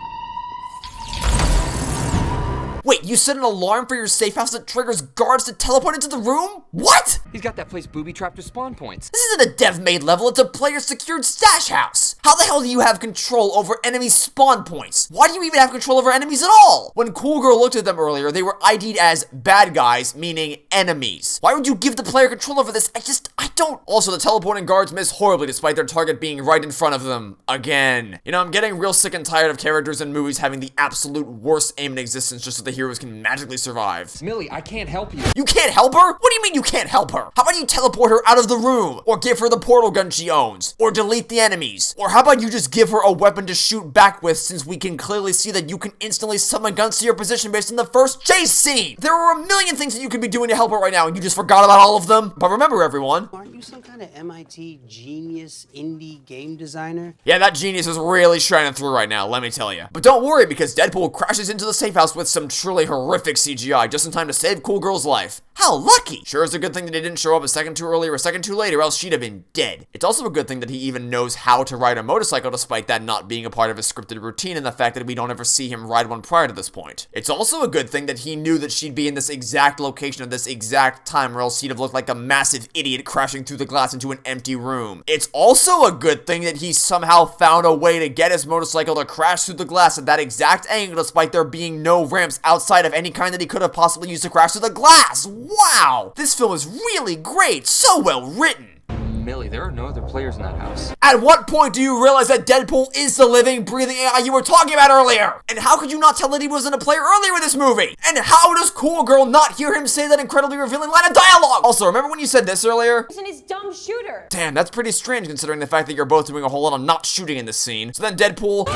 Wait, you set an alarm for your safe house that triggers guards to teleport into the room? What? He's got that place booby-trapped with spawn points. This isn't a dev-made level, it's a player-secured stash house. How the hell do you have control over enemy spawn points? Why do you even have control over enemies at all? When Cool Girl looked at them earlier, they were ID'd as bad guys, meaning enemies. Why would you give the player control over this? I don't. Also, the teleporting guards miss horribly despite their target being right in front of them. Again. You know, I'm getting real sick and tired of characters in movies having the absolute worst aim in existence just so the heroes can magically survive. Millie, I can't help you. You can't help her? What do you mean you can't help her? How about you teleport her out of the room? Or give her the portal gun she owns? Or delete the enemies? Or how about you just give her a weapon to shoot back with, since we can clearly see that you can instantly summon guns to your position based on the first chase scene? There are a million things that you could be doing to help her right now and you just forgot about all of them. But remember, everyone. Aren't you some kind of MIT genius indie game designer? Yeah, that genius is really shining through right now, let me tell you. But don't worry, because Deadpool crashes into the safe house with some truly horrific CGI just in time to save Cool Girl's life. How lucky! Sure, it's a good thing that he didn't show up a second too early or a second too late, or else she'd have been dead. It's also a good thing that he even knows how to ride a motorcycle despite that not being a part of his scripted routine and the fact that we don't ever see him ride one prior to this point. It's also a good thing that he knew that she'd be in this exact location at this exact time, or else he'd have looked like a massive idiot crashing through the glass into an empty room. It's also a good thing that he somehow found a way to get his motorcycle to crash through the glass at that exact angle despite there being no ramps outside of any kind that he could have possibly used to crash through the glass. Wow! This film is really great, so well written. Millie, there are no other players in that house. At what point do you realize that Deadpool is the living, breathing AI you were talking about earlier? And how could you not tell that he wasn't a player earlier in this movie? And how does Cool Girl not hear him say that incredibly revealing line of dialogue? Also, remember when you said this earlier? And his dumb shooter. Damn, that's pretty strange considering the fact that you're both doing a whole lot of not shooting in this scene. So then Deadpool...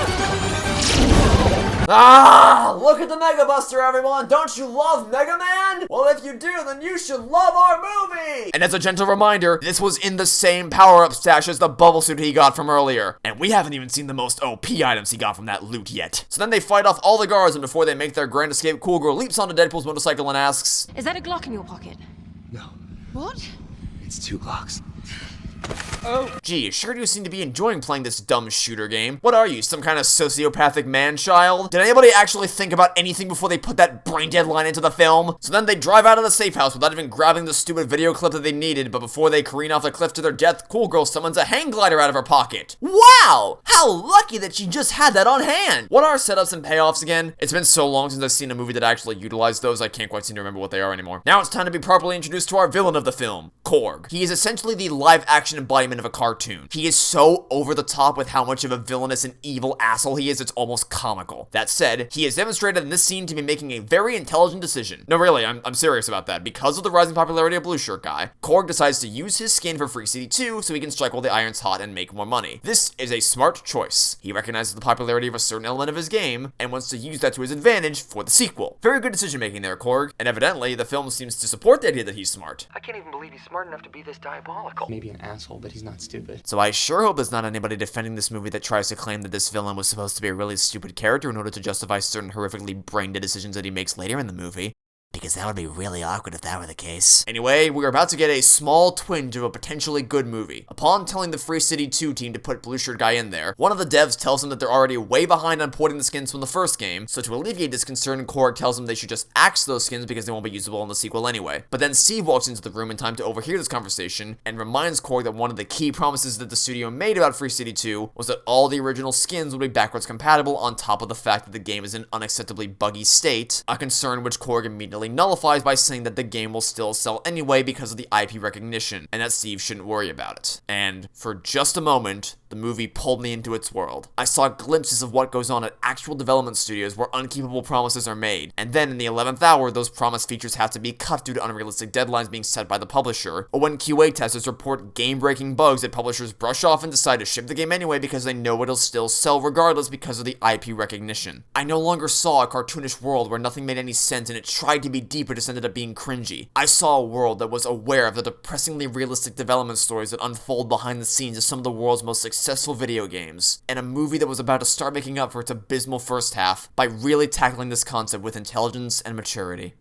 Ah! Look at the Mega Buster, everyone! Don't you love Mega Man? Well, if you do, then you should love our movie! And as a gentle reminder, this was in the same power-up stash as the bubble suit he got from earlier. And we haven't even seen the most OP items he got from that loot yet. So then they fight off all the guards, and before they make their grand escape, Cool Girl leaps onto Deadpool's motorcycle and asks, Is that a Glock in your pocket? No, What? it's 2 Glocks. Gee, you sure do seem to be enjoying playing this dumb shooter game. What are you, some kind of sociopathic man-child? Did anybody actually think about anything before they put that brain-dead line into the film? So then they drive out of the safe house without even grabbing the stupid video clip that they needed, but before they careen off the cliff to their death, Cool Girl summons a hang glider out of her pocket. Wow! How lucky that she just had that on hand! What are setups and payoffs again? It's been so long since I've seen a movie that actually utilized those, I can't quite seem to remember what they are anymore. Now it's time to be properly introduced to our villain of the film, Korg. He is essentially the live-action embodiment of a cartoon. He is so over the top with how much of a villainous and evil asshole he is, it's almost comical. That said, he is demonstrated in this scene to be making a very intelligent decision. No, really, I'm serious about that. Because of the rising popularity of Blue Shirt Guy, Korg decides to use his skin for Free City 2 so he can strike while the iron's hot and make more money. This is a smart choice. He recognizes the popularity of a certain element of his game and wants to use that to his advantage for the sequel. Very good decision making there, Korg, and evidently the film seems to support the idea that he's smart. I can't even believe he's smart enough to be this diabolical. Maybe an asshole, but he's not stupid. So I sure hope there's not anybody defending this movie that tries to claim that this villain was supposed to be a really stupid character in order to justify certain horrifically brain-dead decisions that he makes later in the movie. Because that would be really awkward if that were the case. Anyway, we're about to get a small twinge of a potentially good movie. Upon telling the Free City 2 team to put Blue Shirt Guy in there, one of the devs tells them that they're already way behind on porting the skins from the first game, so to alleviate this concern, Korg tells them they should just axe those skins because they won't be usable in the sequel anyway. But then Steve walks into the room in time to overhear this conversation, and reminds Korg that one of the key promises that the studio made about Free City 2 was that all the original skins would be backwards compatible on top of the fact that the game is in an unacceptably buggy state, a concern which Korg immediately nullifies by saying that the game will still sell anyway because of the IP recognition, and that Steve shouldn't worry about it. And for just a moment, the movie pulled me into its world. I saw glimpses of what goes on at actual development studios where unkeepable promises are made, and then in the 11th hour, those promised features have to be cut due to unrealistic deadlines being set by the publisher, or when QA testers report game-breaking bugs that publishers brush off and decide to ship the game anyway because they know it'll still sell regardless because of the IP recognition. I no longer saw a cartoonish world where nothing made any sense and it tried to be deep but just ended up being cringy. I saw a world that was aware of the depressingly realistic development stories that unfold behind the scenes of some of the world's most successful video games, and a movie that was about to start making up for its abysmal first half by really tackling this concept with intelligence and maturity.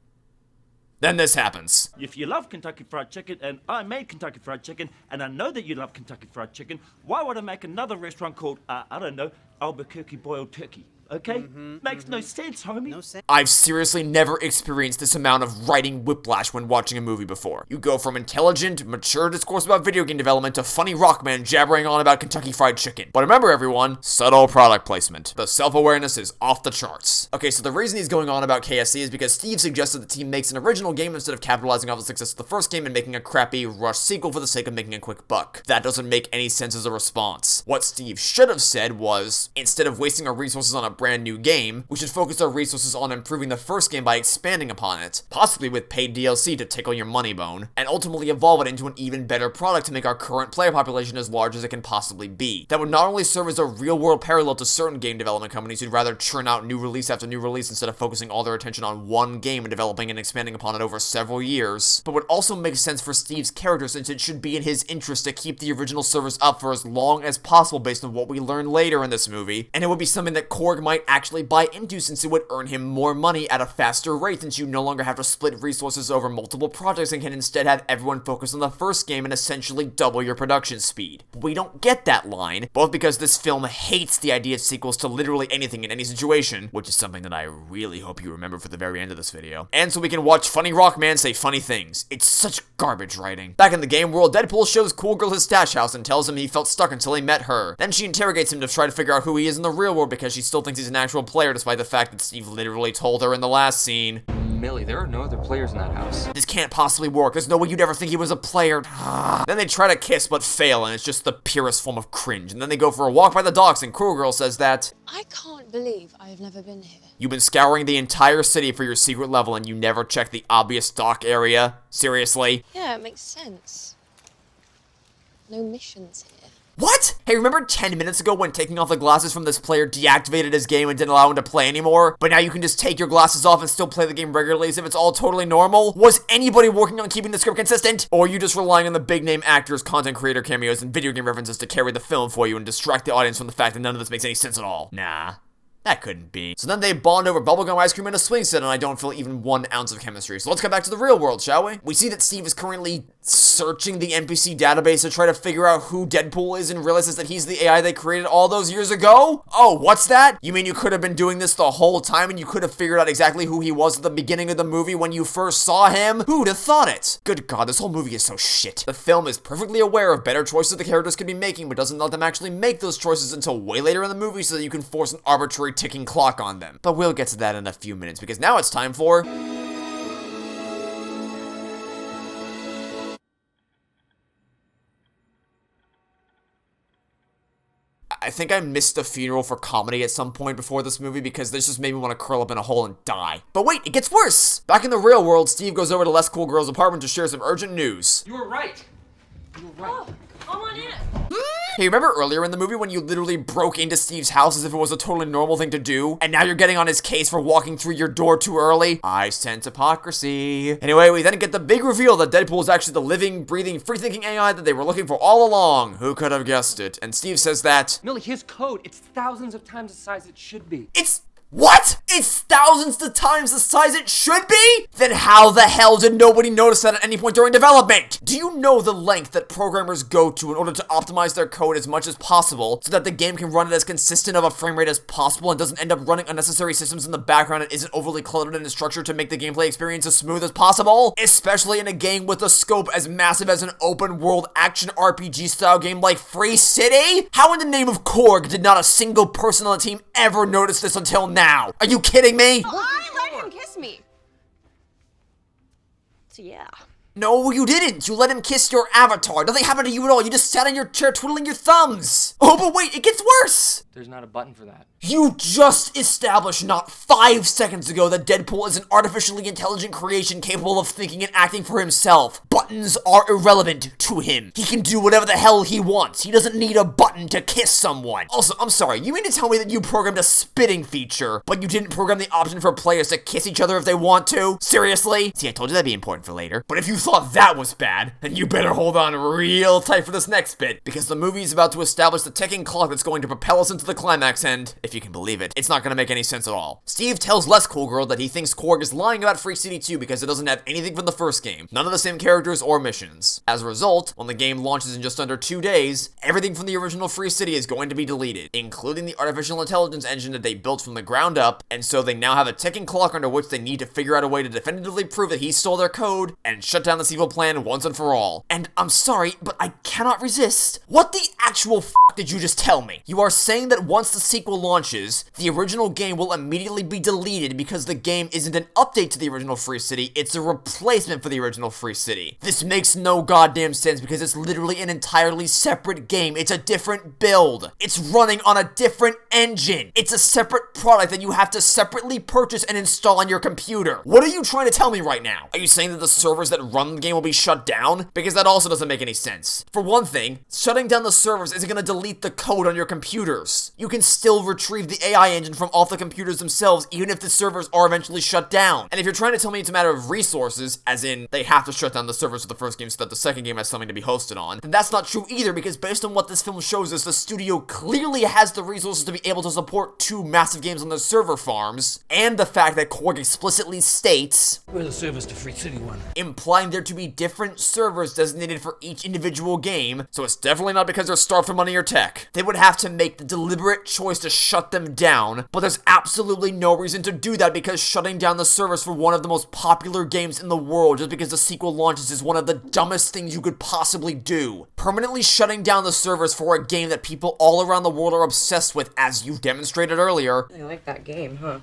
Then this happens. If you love Kentucky Fried Chicken, and I made Kentucky Fried Chicken, and I know that you love Kentucky Fried Chicken, why would I make another restaurant called, I don't know, Albuquerque Boiled Turkey? okay? Makes no sense, homie. No sense. I've seriously never experienced this amount of writing whiplash when watching a movie before. You go from intelligent, mature discourse about video game development to funny rockman jabbering on about Kentucky Fried Chicken. But remember everyone, subtle product placement. The self-awareness is off the charts. Okay, so the reason he's going on about KSC is because Steve suggested the team makes an original game instead of capitalizing off the success of the first game and making a crappy, rushed sequel for the sake of making a quick buck. That doesn't make any sense as a response. What Steve should have said was, instead of wasting our resources on a brand new game, we should focus our resources on improving the first game by expanding upon it, possibly with paid DLC to tickle your money bone, and ultimately evolve it into an even better product to make our current player population as large as it can possibly be. That would not only serve as a real-world parallel to certain game development companies who'd rather churn out new release after new release instead of focusing all their attention on one game and developing and expanding upon it over several years, but would also make sense for Steve's character since it should be in his interest to keep the original servers up for as long as possible based on what we learn later in this movie, and it would be something that Korg might actually buy into since it would earn him more money at a faster rate since you no longer have to split resources over multiple projects and can instead have everyone focus on the first game and essentially double your production speed. But we don't get that line, both because this film hates the idea of sequels to literally anything in any situation, which is something that I really hope you remember for the very end of this video, and so we can watch funny rockman say funny things. It's such garbage writing. Back in the game world, Deadpool shows Cool Girl his stash house and tells him he felt stuck until he met her. Then she interrogates him to try to figure out who he is in the real world because she still thinks he's an actual player despite the fact that Steve literally told her in the last scene. Millie, there are no other players in that house. This can't possibly work. There's no way you'd ever think he was a player. Then they try to kiss but fail and it's just the purest form of cringe. And then they go for a walk by the docks and Cool Girl says that, I can't believe I've never been here. you've been scouring the entire city for your secret level and you never checked the obvious dock area? Seriously? Yeah, it makes sense. No missions here. What? Hey, remember 10 minutes ago when taking off the glasses from this player deactivated his game and didn't allow him to play anymore? But now you can just take your glasses off and still play the game regularly as if it's all totally normal? Was anybody working on keeping the script consistent? Or are you just relying on the big name actors, content creator cameos, and video game references to carry the film for you and distract the audience from the fact that none of this makes any sense at all? Nah. That couldn't be. So then they bond over bubblegum ice cream and a swing set, and I don't feel even 1 ounce of chemistry. So let's get back to the real world, shall we? We see that Steve is currently searching the NPC database to try to figure out who Deadpool is and realizes that he's the AI they created all those years ago? Oh, what's that? You mean you could have been doing this the whole time and you could have figured out exactly who he was at the beginning of the movie when you first saw him? Who'd have thought it? Good God, this whole movie is so shit. The film is perfectly aware of better choices the characters could be making, but doesn't let them actually make those choices until way later in the movie so that you can force an arbitrary ticking clock on them. But we'll get to that in a few minutes because now it's time for... I think I missed the funeral for comedy at some point before this movie because this just made me want to curl up in a hole and die. But wait, it gets worse! Back in the real world, Steve goes over to Less Cool Girl's apartment to share some urgent news. You were right. You were right. Oh, come on in. Hey, remember earlier in the movie when you literally broke into Steve's house as if it was a totally normal thing to do? And now you're getting on his case for walking through your door too early? I sense hypocrisy. Anyway, we then get the big reveal that Deadpool is actually the living, breathing, free-thinking AI that they were looking for all along. Who could have guessed it? And Steve says that... Millie, his code, it's thousands of times the size it should be. It's... What? It's thousands the times the size it should be? Then how the hell did nobody notice that at any point during development? Do you know the length that programmers go to in order to optimize their code as much as possible so that the game can run at as consistent of a frame rate as possible and doesn't end up running unnecessary systems in the background and isn't overly cluttered in its structure to make the gameplay experience as smooth as possible? Especially in a game with a scope as massive as an open world action RPG style game like Free City? How in the name of Korg did not a single person on the team ever notice this until now? Are you kidding me? I let him kiss me. So yeah. No, you didn't. You let him kiss your avatar. Nothing happened to you at all. You just sat in your chair twiddling your thumbs. Oh, but wait, it gets worse. There's not a button for that. You just established not 5 seconds ago that Deadpool is an artificially intelligent creation capable of thinking and acting for himself. Buttons are irrelevant to him. He can do whatever the hell he wants. He doesn't need a button to kiss someone. Also, I'm sorry, you mean to tell me that you programmed a spitting feature, but you didn't program the option for players to kiss each other if they want to? Seriously? See, I told you that'd be important for later. But if you thought that was bad, then you better hold on real tight for this next bit, because the movie is about to establish the ticking clock that's going to propel us into the climax, and, if you can believe it, it's not gonna make any sense at all. Steve tells Less Cool Girl that he thinks Korg is lying about Free City 2 because it doesn't have anything from the first game, none of the same characters or missions. As a result, when the game launches in just under 2 days, everything from the original Free City is going to be deleted, including the artificial intelligence engine that they built from the ground up, and so they now have a ticking clock under which they need to figure out a way to definitively prove that he stole their code and shut down this evil plan once and for all. And I'm sorry, but I cannot resist. What the actual f did you just tell me? You are saying that once the sequel launches, the original game will immediately be deleted because the game isn't an update to the original Free City, it's a replacement for the original Free City. This makes no goddamn sense because it's literally an entirely separate game. It's a different build. It's running on a different engine. It's a separate product that you have to separately purchase and install on your computer. What are you trying to tell me right now? Are you saying that the servers that run the game will be shut down? Because that also doesn't make any sense. For one thing, shutting down the servers isn't gonna delete the code on your computers. You can still retrieve the AI engine from off the computers themselves even if the servers are eventually shut down. And if you're trying to tell me it's a matter of resources, as in they have to shut down the servers for the first game so that the second game has something to be hosted on, then that's not true either, because based on what this film shows us, the studio clearly has the resources to be able to support 2 massive games on their server farms, and the fact that Korg explicitly states, "We're the service to Free City 1. Implying there to be different servers designated for each individual game, so it's definitely not because they're starved for money or tech. They would have to make the deliberate choice to shut them down, but there's absolutely no reason to do that because shutting down the servers for one of the most popular games in the world just because the sequel launches is one of the dumbest things you could possibly do. Permanently shutting down the servers for a game that people all around the world are obsessed with, as you've demonstrated earlier. I like that game, huh?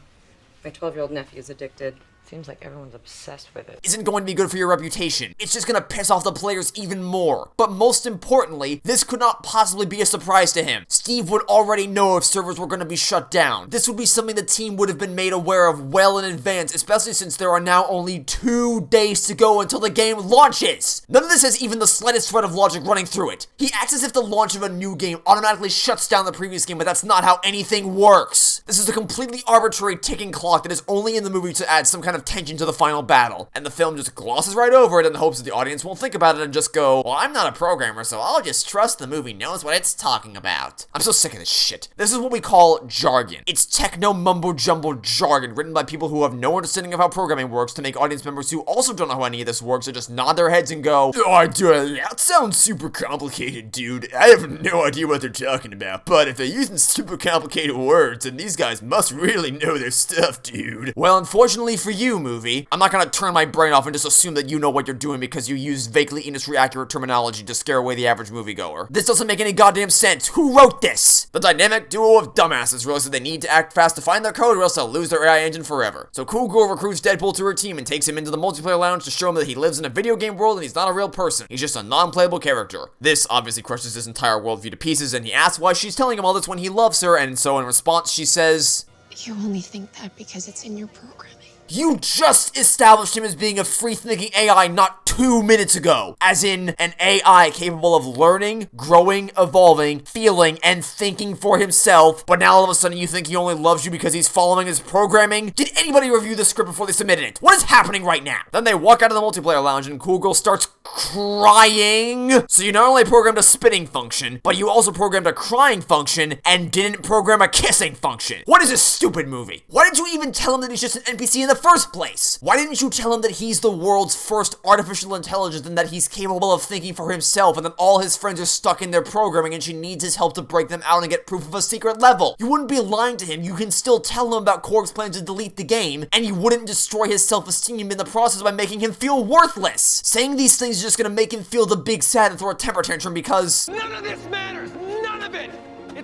My 12-year-old nephew is addicted. Seems like everyone's obsessed with it. Isn't going to be good for your reputation. It's just gonna piss off the players even more. But most importantly, this could not possibly be a surprise to him. Steve would already know if servers were gonna be shut down. This would be something the team would have been made aware of well in advance, especially since there are now only 2 days to go until the game launches. None of this has even the slightest thread of logic running through it. He acts as if the launch of a new game automatically shuts down the previous game, but that's not how anything works. This is a completely arbitrary ticking clock that is only in the movie to add some kind of tension to the final battle, and the film just glosses right over it in the hopes that the audience won't think about it and just go, well, I'm not a programmer, so I'll just trust the movie knows what it's talking about. I'm so sick of this shit. This is what we call jargon. It's techno mumbo jumbo jargon written by people who have no understanding of how programming works to make audience members who also don't know how any of this works or just nod their heads and go, oh, dude, that sounds super complicated, dude. I have no idea what they're talking about, but if they're using super complicated words, then these guys must really know their stuff, dude. Well, unfortunately for you, movie, I'm not gonna turn my brain off and just assume that you know what you're doing because you use vaguely industry-accurate terminology to scare away the average moviegoer. This doesn't make any goddamn sense. Who wrote this? The dynamic duo of dumbasses realize that they need to act fast to find their code or else they'll lose their AI engine forever. So Cool Girl recruits Deadpool to her team and takes him into the multiplayer lounge to show him that he lives in a video game world and he's not a real person. He's just a non-playable character. This obviously crushes his entire worldview to pieces, and he asks why she's telling him all this when he loves her, and so in response she says, You only think that because it's in your programming. You just established him as being a free-thinking AI not 2 minutes ago. As in, an AI capable of learning, growing, evolving, feeling, and thinking for himself, but now all of a sudden you think he only loves you because he's following his programming? Did anybody review the script before they submitted it? What is happening right now? Then they walk out of the multiplayer lounge and Cool Girl starts crying. So you not only programmed a spitting function, but you also programmed a crying function and didn't program a kissing function. What is this stupid movie? Why didn't you even tell him that he's just an NPC in the first place? Why didn't you tell him that he's the world's first artificial intelligence and that he's capable of thinking for himself and that all his friends are stuck in their programming and she needs his help to break them out and get proof of a secret level? You wouldn't be lying to him. You can still tell him about Korg's plan to delete the game, and you wouldn't destroy his self-esteem in the process by making him feel worthless. Saying these things is just gonna make him feel the big sad and throw a temper tantrum because None of this matters! None of it!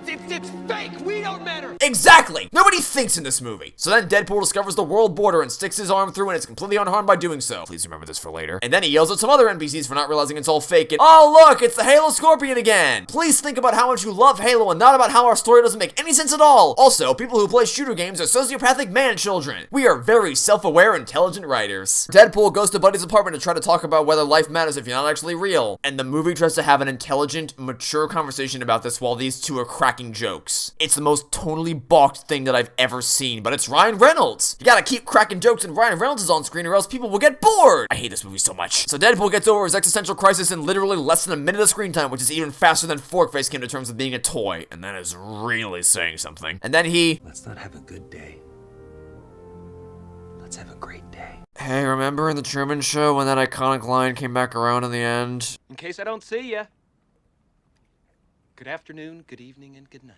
It's fake! We don't matter! Exactly! Nobody thinks in this movie. So then Deadpool discovers the world border and sticks his arm through and is completely unharmed by doing so. Please remember this for later. And then he yells at some other NPCs for not realizing it's all fake and, oh look, it's the Halo Scorpion again! Please think about how much you love Halo and not about how our story doesn't make any sense at all. Also, people who play shooter games are sociopathic man-children. We are very self-aware, intelligent writers. Deadpool goes to Buddy's apartment to try to talk about whether life matters if you're not actually real. And the movie tries to have an intelligent, mature conversation about this while these two are cracking cracking jokes. It's the most tonally balked thing that I've ever seen, but it's Ryan Reynolds. You gotta keep cracking jokes when Ryan Reynolds is on screen or else people will get bored. I hate this movie so much. So Deadpool gets over his existential crisis in literally less than a minute of screen time, which is even faster than Forkface came to terms with being a toy, and that is really saying something. And then he... Let's not have a good day. Let's have a great day. Hey, remember in the Truman Show when that iconic line came back around in the end? In case I don't see ya. Good afternoon, good evening, and good night.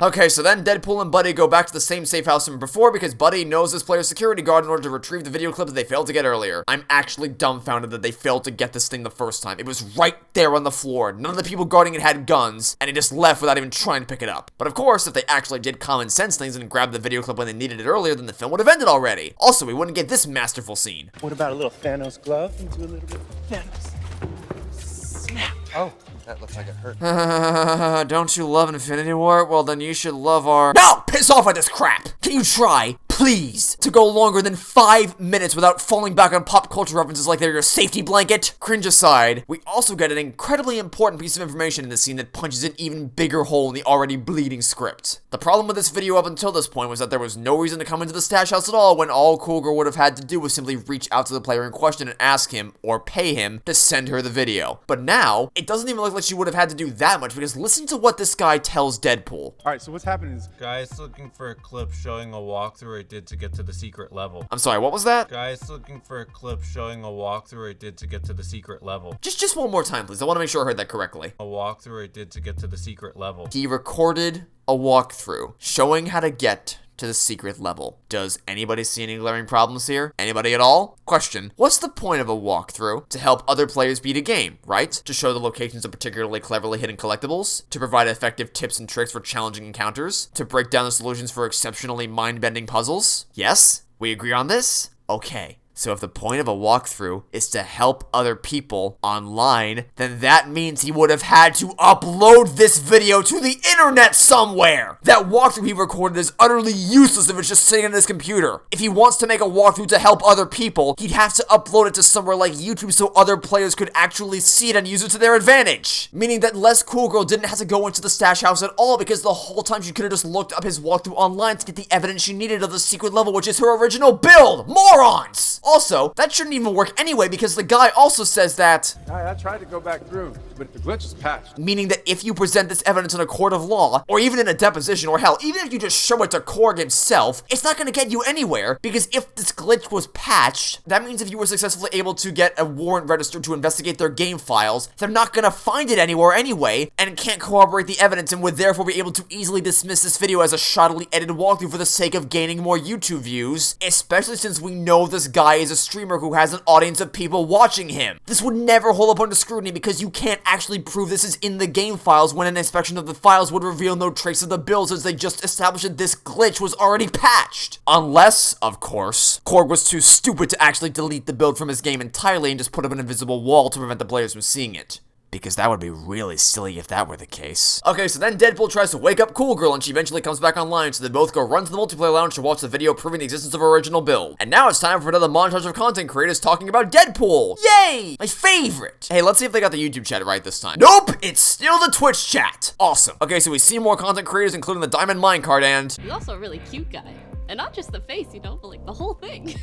Okay, so then Deadpool and Buddy go back to the same safe house from before because Buddy knows this player's security guard in order to retrieve the video clip that they failed to get earlier. I'm actually dumbfounded that they failed to get this thing the first time. It was right there on the floor. None of the people guarding it had guns, and it just left without even trying to pick it up. But of course, if they actually did common sense things and grabbed the video clip when they needed it earlier, then the film would have ended already. Also, we wouldn't get this masterful scene. What about a little Thanos glove and do a little bit of Thanos? Snap. Oh. That looks like it hurt. Don't you love Infinity War? Well, then you should love our... No! Piss off with this crap! Can you try, please, to go longer than 5 minutes without falling back on pop culture references like they're your safety blanket? Cringe aside, we also get an incredibly important piece of information in this scene that punches an even bigger hole in the already bleeding script. The problem with this video up until this point was that there was no reason to come into the stash house at all when all Cool Girl would have had to do was simply reach out to the player in question and ask him, or pay him, to send her the video. But now, it doesn't even look like she would have had to do that much because listen to what this guy tells Deadpool. Alright, so what's happening is guy's looking for a clip showing a walkthrough I did to get to the secret level. I'm sorry, what was that? Guy's looking for a clip showing a walkthrough I did to get to the secret level. Just one more time, please. I want to make sure I heard that correctly. A walkthrough I did to get to the secret level. He recorded a walkthrough showing how to get to the secret level. Does anybody see any glaring problems here? Anybody at all? Question. What's the point of a walkthrough? To help other players beat a game, right? To show the locations of particularly cleverly hidden collectibles? To provide effective tips and tricks for challenging encounters? To break down the solutions for exceptionally mind-bending puzzles? Yes? We agree on this? Okay. So if the point of a walkthrough is to help other people online, then that means he would have had to upload this video to the internet somewhere! That walkthrough he recorded is utterly useless if it's just sitting on his computer. If he wants to make a walkthrough to help other people, he'd have to upload it to somewhere like YouTube so other players could actually see it and use it to their advantage. Meaning that Les Cool Girl didn't have to go into the stash house at all because the whole time she could have just looked up his walkthrough online to get the evidence she needed of the secret level, which is her original build! Morons! Also, that shouldn't even work anyway because the guy also says that I tried to go back through, but the glitch is patched. Meaning that if you present this evidence in a court of law, or even in a deposition, or hell, even if you just show it to Korg himself, it's not going to get you anywhere because if this glitch was patched, that means if you were successfully able to get a warrant registered to investigate their game files, they're not going to find it anywhere anyway, and can't corroborate the evidence and would therefore be able to easily dismiss this video as a shoddily edited walkthrough for the sake of gaining more YouTube views, especially since we know this guy is a streamer who has an audience of people watching him. This would never hold up under scrutiny because you can't actually prove this is in the game files when an inspection of the files would reveal no trace of the build since they just established that this glitch was already patched. Unless, of course, Korg was too stupid to actually delete the build from his game entirely and just put up an invisible wall to prevent the players from seeing it. Because that would be really silly if that were the case. Okay, so then Deadpool tries to wake up Cool Girl and she eventually comes back online, so they both go run to the multiplayer lounge to watch the video proving the existence of her original build. And now it's time for another montage of content creators talking about Deadpool! Yay! My favorite! Hey, let's see if they got the YouTube chat right this time. Nope! It's still the Twitch chat! Awesome. Okay, so we see more content creators including the Diamond Minecart and... He's also a really cute guy. And not just the face, you know, but like the whole thing.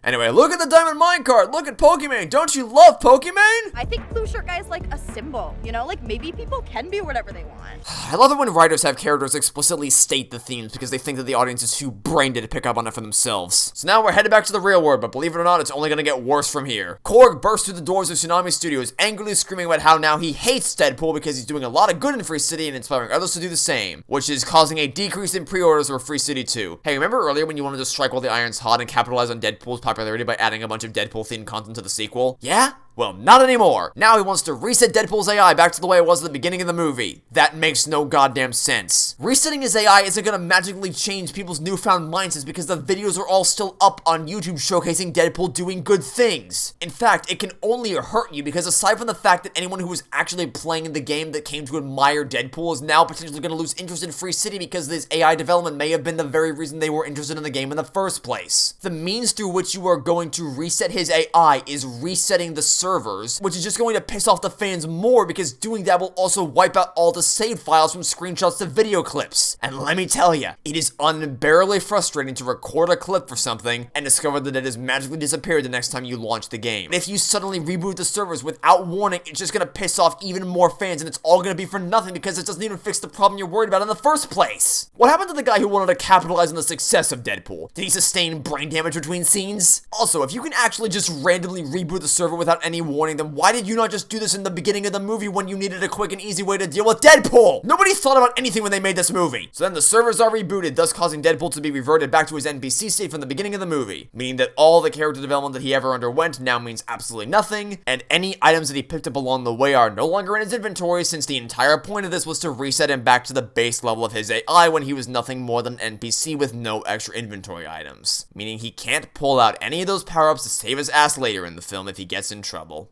Anyway, look at the Diamond Minecart! Look at Pokemon! Don't you love Pokemon? I think Blue Shirt Guy is like a symbol, you know? Like maybe people can be whatever they want. I love it when writers have characters explicitly state the themes because they think that the audience is too brain dead to pick up on it for themselves. So now we're headed back to the real world, but believe it or not, it's only gonna get worse from here. Korg bursts through the doors of Tsunami Studios, angrily screaming about how now he hates Deadpool because he's doing a lot of good in Free City and inspiring others to do the same, which is causing a decrease in pre-orders for Free City 2. Hey, remember earlier when you wanted to strike while the iron's hot and capitalize on Deadpool's popularity by adding a bunch of Deadpool-themed content to the sequel? Yeah? Well, not anymore. Now he wants to reset Deadpool's AI back to the way it was at the beginning of the movie. That makes no goddamn sense. Resetting his AI isn't gonna magically change people's newfound mindsets because the videos are all still up on YouTube showcasing Deadpool doing good things. In fact, it can only hurt you because aside from the fact that anyone who was actually playing the game that came to admire Deadpool is now potentially gonna lose interest in Free City because this AI development may have been the very reason they were interested in the game in the first place. The means through which you are going to reset his AI is resetting the servers, which is just going to piss off the fans more because doing that will also wipe out all the save files from screenshots to video clips. And let me tell you, it is unbearably frustrating to record a clip for something and discover that it has magically disappeared the next time you launch the game. And if you suddenly reboot the servers without warning, it's just gonna piss off even more fans, and it's all gonna be for nothing because it doesn't even fix the problem you're worried about in the first place. What happened to the guy who wanted to capitalize on the success of Deadpool? Did he sustain brain damage between scenes? Also, if you can actually just randomly reboot the server without any warning, then why did you not just do this in the beginning of the movie when you needed a quick and easy way to deal with Deadpool? Nobody thought about anything when they made this movie. So then the servers are rebooted, thus causing Deadpool to be reverted back to his NPC state from the beginning of the movie, meaning that all the character development that he ever underwent now means absolutely nothing, and any items that he picked up along the way are no longer in his inventory, since the entire point of this was to reset him back to the base level of his AI when he was nothing more than an NPC with no extra inventory items, meaning he can't pull out any of those power-ups to save his ass later in the film if he gets in trouble.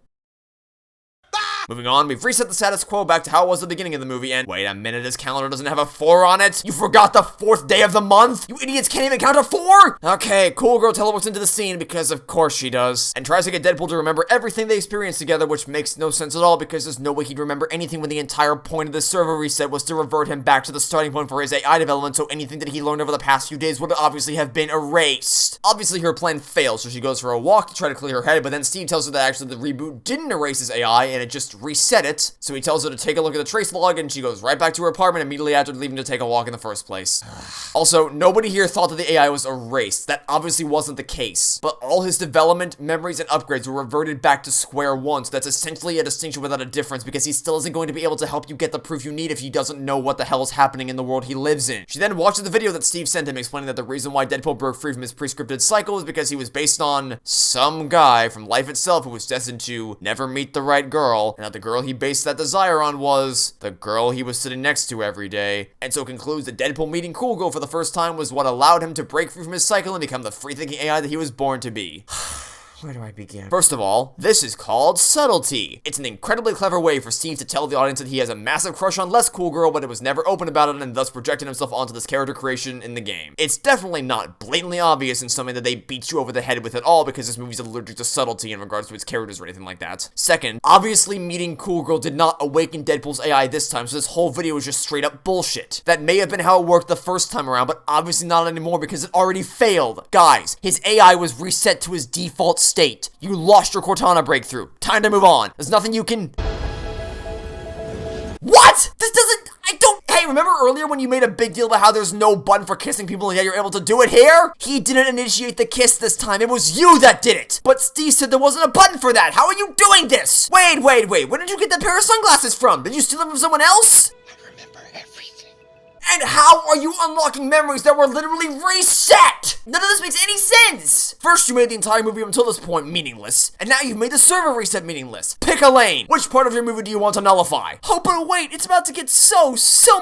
Moving on, we've reset the status quo back to how it was at the beginning of the movie, and wait a minute, his calendar doesn't have a 4 on it? You forgot the 4th day of the month? You idiots can't even count to 4? Okay, cool girl teleports into the scene because of course she does, and tries to get Deadpool to remember everything they experienced together, which makes no sense at all because there's no way he'd remember anything when the entire point of the server reset was to revert him back to the starting point for his AI development, so anything that he learned over the past few days would obviously have been erased. Obviously her plan fails, so she goes for a walk to try to clear her head, but then Steve tells her that actually the reboot didn't erase his AI and it just reset it. So he tells her to take a look at the trace log, and she goes right back to her apartment immediately after leaving to take a walk in the first place. Also, nobody here thought that the AI was erased. That obviously wasn't the case. But all his development, memories, and upgrades were reverted back to square one, so that's essentially a distinction without a difference because he still isn't going to be able to help you get the proof you need if he doesn't know what the hell is happening in the world he lives in. She then watches the video that Steve sent him explaining that the reason why Deadpool broke free from his pre-scripted cycle is because he was based on some guy from life itself who was destined to never meet the right girl, and that the girl he based that desire on was the girl he was sitting next to every day, and so concludes that Deadpool meeting Cool Girl for the first time was what allowed him to break free from his cycle and become the free-thinking AI that he was born to be. Where do I begin? First of all, this is called subtlety. It's an incredibly clever way for Steve to tell the audience that he has a massive crush on less cool girl, but it was never open about it and thus projected himself onto this character creation in the game. It's definitely not blatantly obvious and something that they beat you over the head with at all because this movie's allergic to subtlety in regards to its characters or anything like that. Second, obviously meeting Cool Girl did not awaken Deadpool's AI this time, so this whole video is just straight up bullshit. That may have been how it worked the first time around, but obviously not anymore because it already failed. Guys, his AI was reset to his default state. You lost your Cortana breakthrough. Time to move on. There's nothing you can... What? This doesn't... Hey, remember earlier when you made a big deal about how there's no button for kissing people and yet you're able to do it here? He didn't initiate the kiss this time. It was you that did it. But Steve said there wasn't a button for that. How are you doing this? Wait. Where did you get that pair of sunglasses from? Did you steal them from someone else? And how are you unlocking memories that were literally reset? None of this makes any sense! First, you made the entire movie up until this point meaningless, and now you've made the server reset meaningless. Pick a lane. Which part of your movie do you want to nullify? Oh, but wait, it's about to get so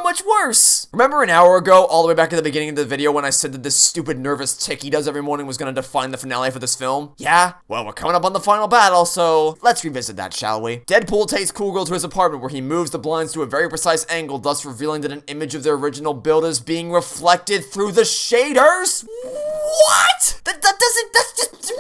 much worse! Remember an hour ago, all the way back at the beginning of the video, when I said that this stupid nervous tick he does every morning was gonna define the finale for this film? Yeah? Well, we're coming up on the final battle, so let's revisit that, shall we? Deadpool takes Cool Girl to his apartment where he moves the blinds to a very precise angle, thus revealing that an image of their original build is being reflected through the shaders? What? That's just...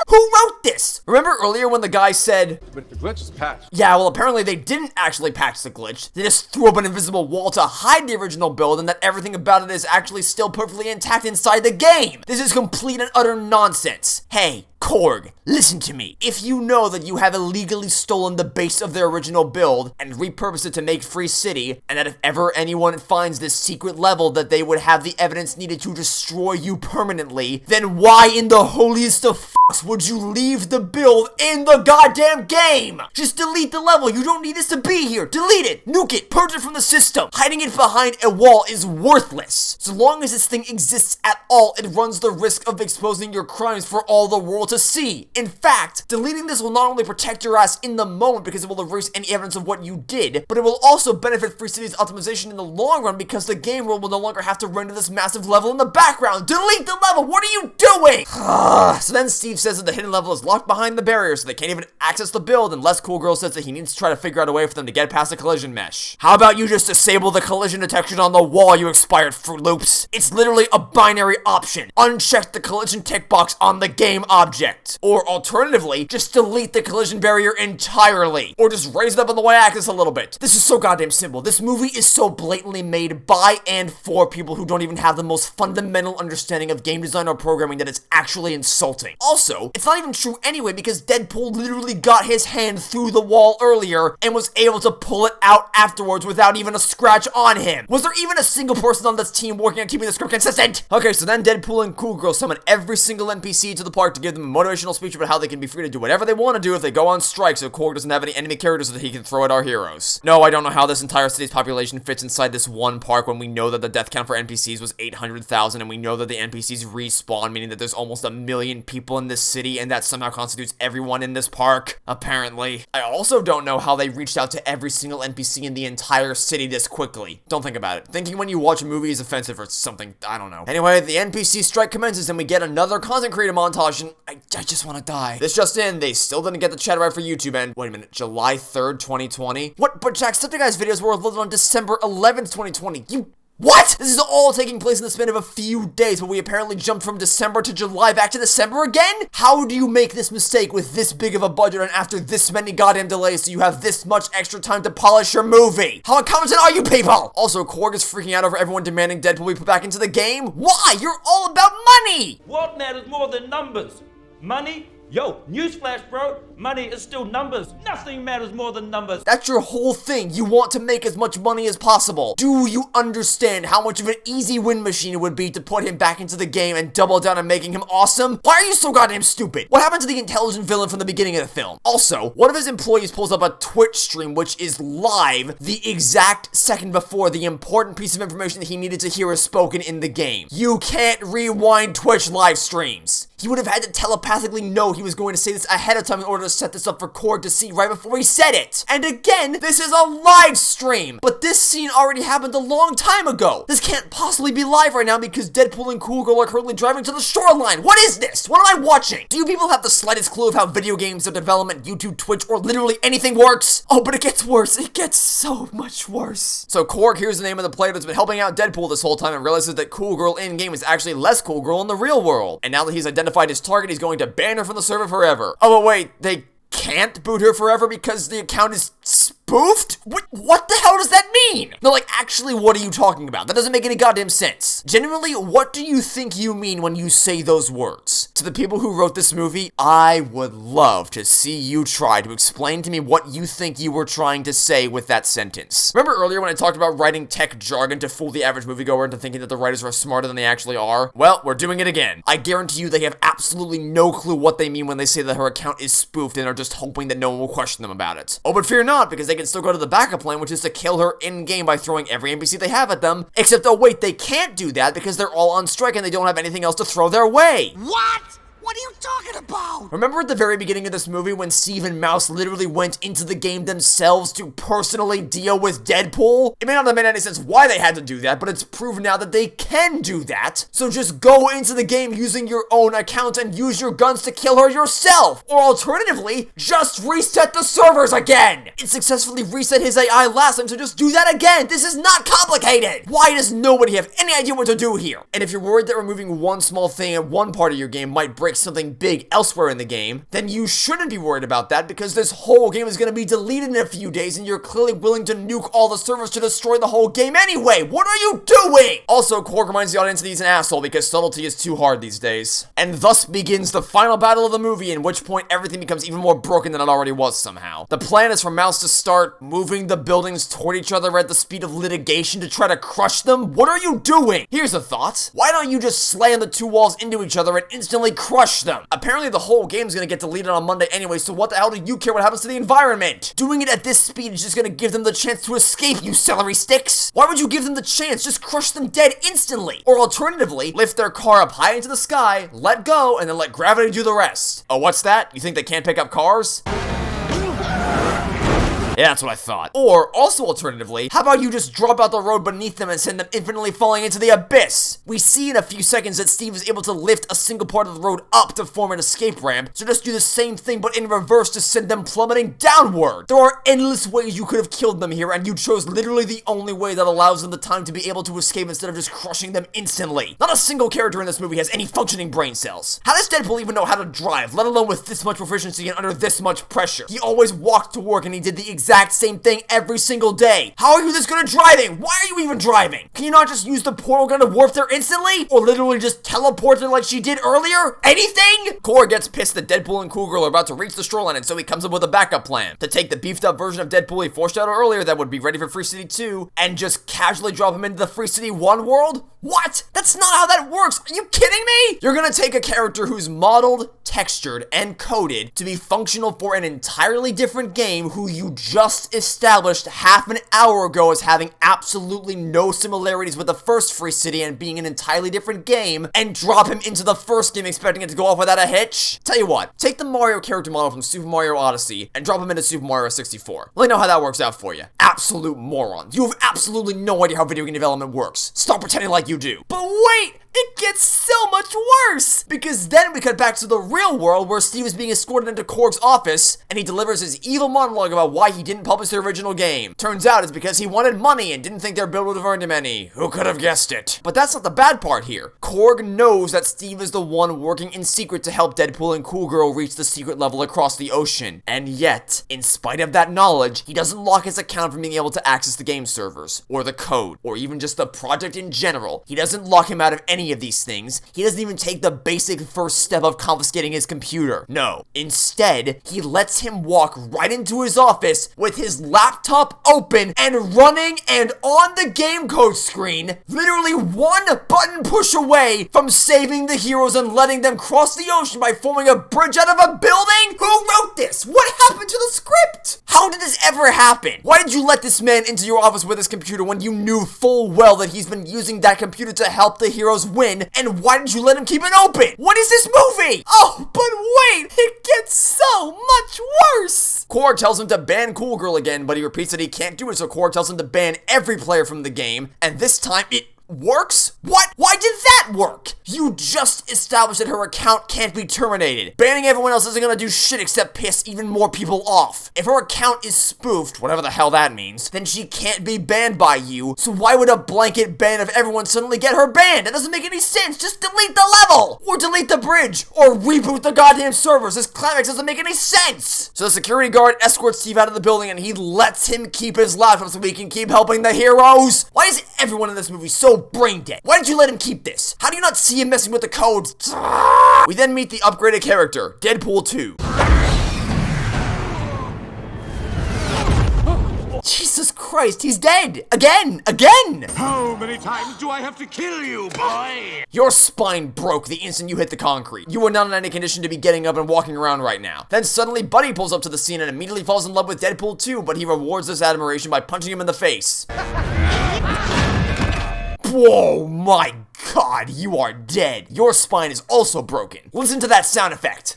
Who wrote this? Remember earlier when the guy said... But the glitch is patched. Yeah, well apparently they didn't actually patch the glitch. They just threw up an invisible wall to hide the original build and that everything about it is actually still perfectly intact inside the game. This is complete and utter nonsense. Hey, Korg, listen to me. If you know that you have illegally stolen the base of their original build and repurposed it to make Free City, and that if ever anyone finds this secret level that they would have the evidence needed to destroy you permanently, then why in the holiest of fucks would you leave the build in the goddamn game? Just delete the level. You don't need this to be here. Delete it, nuke it, purge it from the system. Hiding it behind a wall is worthless. So long as this thing exists at all, it runs the risk of exposing your crimes for all the world to see. In fact, deleting this will not only protect your ass in the moment because it will erase any evidence of what you did, but it will also benefit Free City's optimization in the long run because the game world will no longer have to render this massive level in the background. Delete the level! What are you doing? So then Steve says that the hidden level is locked behind the barrier so they can't even access the build, and Less Cool Girl says that he needs to try to figure out a way for them to get past the collision mesh. How about you just disable the collision detection on the wall, you expired Fruit Loops? It's literally a binary option. Uncheck the collision tick box on the game object. Or alternatively, just delete the collision barrier entirely. Or just raise it up on the y-axis a little bit. This is so goddamn simple. This movie is so blatantly made by and for people who don't even have the most fundamental understanding of game design or programming that it's actually insulting. Also, it's not even true anyway because Deadpool literally got his hand through the wall earlier and was able to pull it out afterwards without even a scratch on him. Was there even a single person on this team working on keeping the script consistent? Okay, so then Deadpool and Cool Girl summon every single NPC to the park to give them a motivational speech about how they can be free to do whatever they want to do if they go on strike so Korg doesn't have any enemy characters that he can throw at our heroes. No, I don't know how this entire city's population fits inside this one park when we know that the death count for NPCs was 800,000 and we know that the NPCs respawn, meaning that there's almost 1 million people in this city and that somehow constitutes everyone in this park, apparently. I also don't know how they reached out to every single NPC in the entire city this quickly. Don't think about it. Thinking when you watch a movie is offensive or something, I don't know. Anyway, the NPC strike commences and we get another content creator montage and I just want to die. This just in, they still didn't get the chat right for YouTube and wait a minute, July 3rd, 2020? What? But Jacksepticeye's videos were uploaded on December 11th, 2020. What? This is all taking place in the span of a few days, but we apparently jumped from December to July back to December again? How do you make this mistake with this big of a budget and after this many goddamn delays so you have this much extra time to polish your movie? How incompetent are you people? Also, Korg is freaking out over everyone demanding Deadpool be put back into the game. Why? You're all about money! What matters more than numbers? Money? Yo, newsflash, bro. Money is still numbers. Nothing matters more than numbers. That's your whole thing. You want to make as much money as possible. Do you understand how much of an easy win machine it would be to put him back into the game and double down on making him awesome? Why are you so goddamn stupid? What happened to the intelligent villain from the beginning of the film? Also, one of his employees pulls up a Twitch stream which is live the exact second before the important piece of information that he needed to hear is spoken in the game. You can't rewind Twitch live streams. He would have had to telepathically know he was going to say this ahead of time in order to set this up for Korg to see right before he said it. And again, this is a live stream, but this scene already happened a long time ago. This can't possibly be live right now because Deadpool and Cool Girl are currently driving to the shoreline. What is this? What am I watching? Do you people have the slightest clue of how video games, their development, YouTube, Twitch, or literally anything works? Oh, but it gets worse. It gets so much worse. So Korg hears the name of the player that's been helping out Deadpool this whole time and realizes that Cool Girl in-game is actually Less Cool Girl in the real world. And now that he's identified his target, he's going to ban her from the server forever. Oh, but wait, they can't boot her forever because the account is spoofed? What the hell does that mean? No, like, actually, what are you talking about? That doesn't make any goddamn sense. Genuinely, what do you think you mean when you say those words? To the people who wrote this movie, I would love to see you try to explain to me what you think you were trying to say with that sentence. Remember earlier when I talked about writing tech jargon to fool the average moviegoer into thinking that the writers are smarter than they actually are? Well, we're doing it again. I guarantee you they have absolutely no clue what they mean when they say that her account is spoofed and are just hoping that no one will question them about it. Oh, but fear not, because they can still go to the backup plan, which is to kill her in-game by throwing every NPC they have at them. Except, oh wait, they can't do that because they're all on strike and they don't have anything else to throw their way. What? What are you talking about? Remember at the very beginning of this movie when Steve and Mouse literally went into the game themselves to personally deal with Deadpool? It may not have made any sense why they had to do that, but it's proven now that they can do that. So just go into the game using your own account and use your guns to kill her yourself. Or alternatively, just reset the servers again. It successfully reset his AI last time, so just do that again. This is not complicated. Why does nobody have any idea what to do here? And if you're worried that removing one small thing in one part of your game might break something big elsewhere in the game, then you shouldn't be worried about that because this whole game is going to be deleted in a few days and you're clearly willing to nuke all the servers to destroy the whole game anyway. What are you doing? Also, Korg reminds the audience that he's an asshole because subtlety is too hard these days. And thus begins the final battle of the movie, in which point everything becomes even more broken than it already was somehow. The plan is for Mouse to start moving the buildings toward each other at the speed of litigation to try to crush them. What are you doing? Here's a thought. Why don't you just slam the two walls into each other and instantly crush them? Apparently the whole game's gonna get deleted on Monday anyway, so what the hell do you care what happens to the environment? Doing it at this speed is just gonna give them the chance to escape, you celery sticks! Why would you give them the chance? Just crush them dead instantly! Or alternatively, lift their car up high into the sky, let go, and then let gravity do the rest. Oh, what's that? You think they can't pick up cars? Yeah, that's what I thought. Or, also alternatively, how about you just drop out the road beneath them and send them infinitely falling into the abyss? We see in a few seconds that Steve is able to lift a single part of the road up to form an escape ramp, so just do the same thing but in reverse to send them plummeting downward. There are endless ways you could have killed them here, and you chose literally the only way that allows them the time to be able to escape instead of just crushing them instantly. Not a single character in this movie has any functioning brain cells. How does Deadpool even know how to drive, let alone with this much proficiency and under this much pressure? He always walked to work and he did the exact same thing every single day. How are you this good at driving? Why are you even driving? Can you not just use the portal gun to warp there instantly? Or literally just teleport there like she did earlier? Anything? Cora gets pissed that Deadpool and Cool Girl are about to reach the shoreline, and so he comes up with a backup plan. To take the beefed up version of Deadpool he foreshadowed earlier that would be ready for Free City 2 and just casually drop him into the Free City 1 world? What? That's not how that works! Are you kidding me? You're gonna take a character who's modeled, textured, and coded to be functional for an entirely different game who you just established half an hour ago as having absolutely no similarities with the first Free City and being an entirely different game, and drop him into the first game expecting it to go off without a hitch? Tell you what, take the Mario character model from Super Mario Odyssey and drop him into Super Mario 64. Let me know how that works out for you. Absolute morons. You have absolutely no idea how video game development works. Stop pretending like you do. But wait! It gets so much worse! Because then we cut back to the real world where Steve is being escorted into Korg's office and he delivers his evil monologue about why he didn't publish the original game. Turns out it's because he wanted money and didn't think their build would have earned him any. Who could have guessed it? But that's not the bad part here. Korg knows that Steve is the one working in secret to help Deadpool and Cool Girl reach the secret level across the ocean. And yet, in spite of that knowledge, he doesn't lock his account from being able to access the game servers, or the code, or even just the project in general. He doesn't lock him out of any of these things. He doesn't even take the basic first step of confiscating his computer. No. Instead, he lets him walk right into his office with his laptop open and running and on the game code screen, literally one button push away from saving the heroes and letting them cross the ocean by forming a bridge out of a building? Who wrote this? What happened to the script? How did this ever happen? Why did you let this man into your office with his computer when you knew full well that he's been using that computer to help the heroes win? And why did you let him keep it open? What is this movie? Oh, but wait, it gets so much worse! Korg tells him to ban Cool Girl again, but he repeats that he can't do it, so Korg tells him to ban every player from the game, and this time it works? What? Why did that work? You just established that her account can't be terminated. Banning everyone else isn't gonna do shit except piss even more people off. If her account is spoofed, whatever the hell that means, then she can't be banned by you, so why would a blanket ban of everyone suddenly get her banned? That doesn't make any sense. Just delete the level! Or delete the bridge! Or reboot the goddamn servers. This climax doesn't make any sense! So the security guard escorts Steve out of the building and he lets him keep his laptop so he can keep helping the heroes. Why is everyone in this movie so brain dead? Why did you let him keep this? How do you not see him messing with the codes? We then meet the upgraded character, Deadpool 2. Jesus Christ, he's dead! Again! How many times do I have to kill you, boy? Your spine broke the instant you hit the concrete. You are not in any condition to be getting up and walking around right now. Then suddenly Buddy pulls up to the scene and immediately falls in love with Deadpool 2, but he rewards this admiration by punching him in the face. Whoa, my God, you are dead. Your spine is also broken. Listen to that sound effect.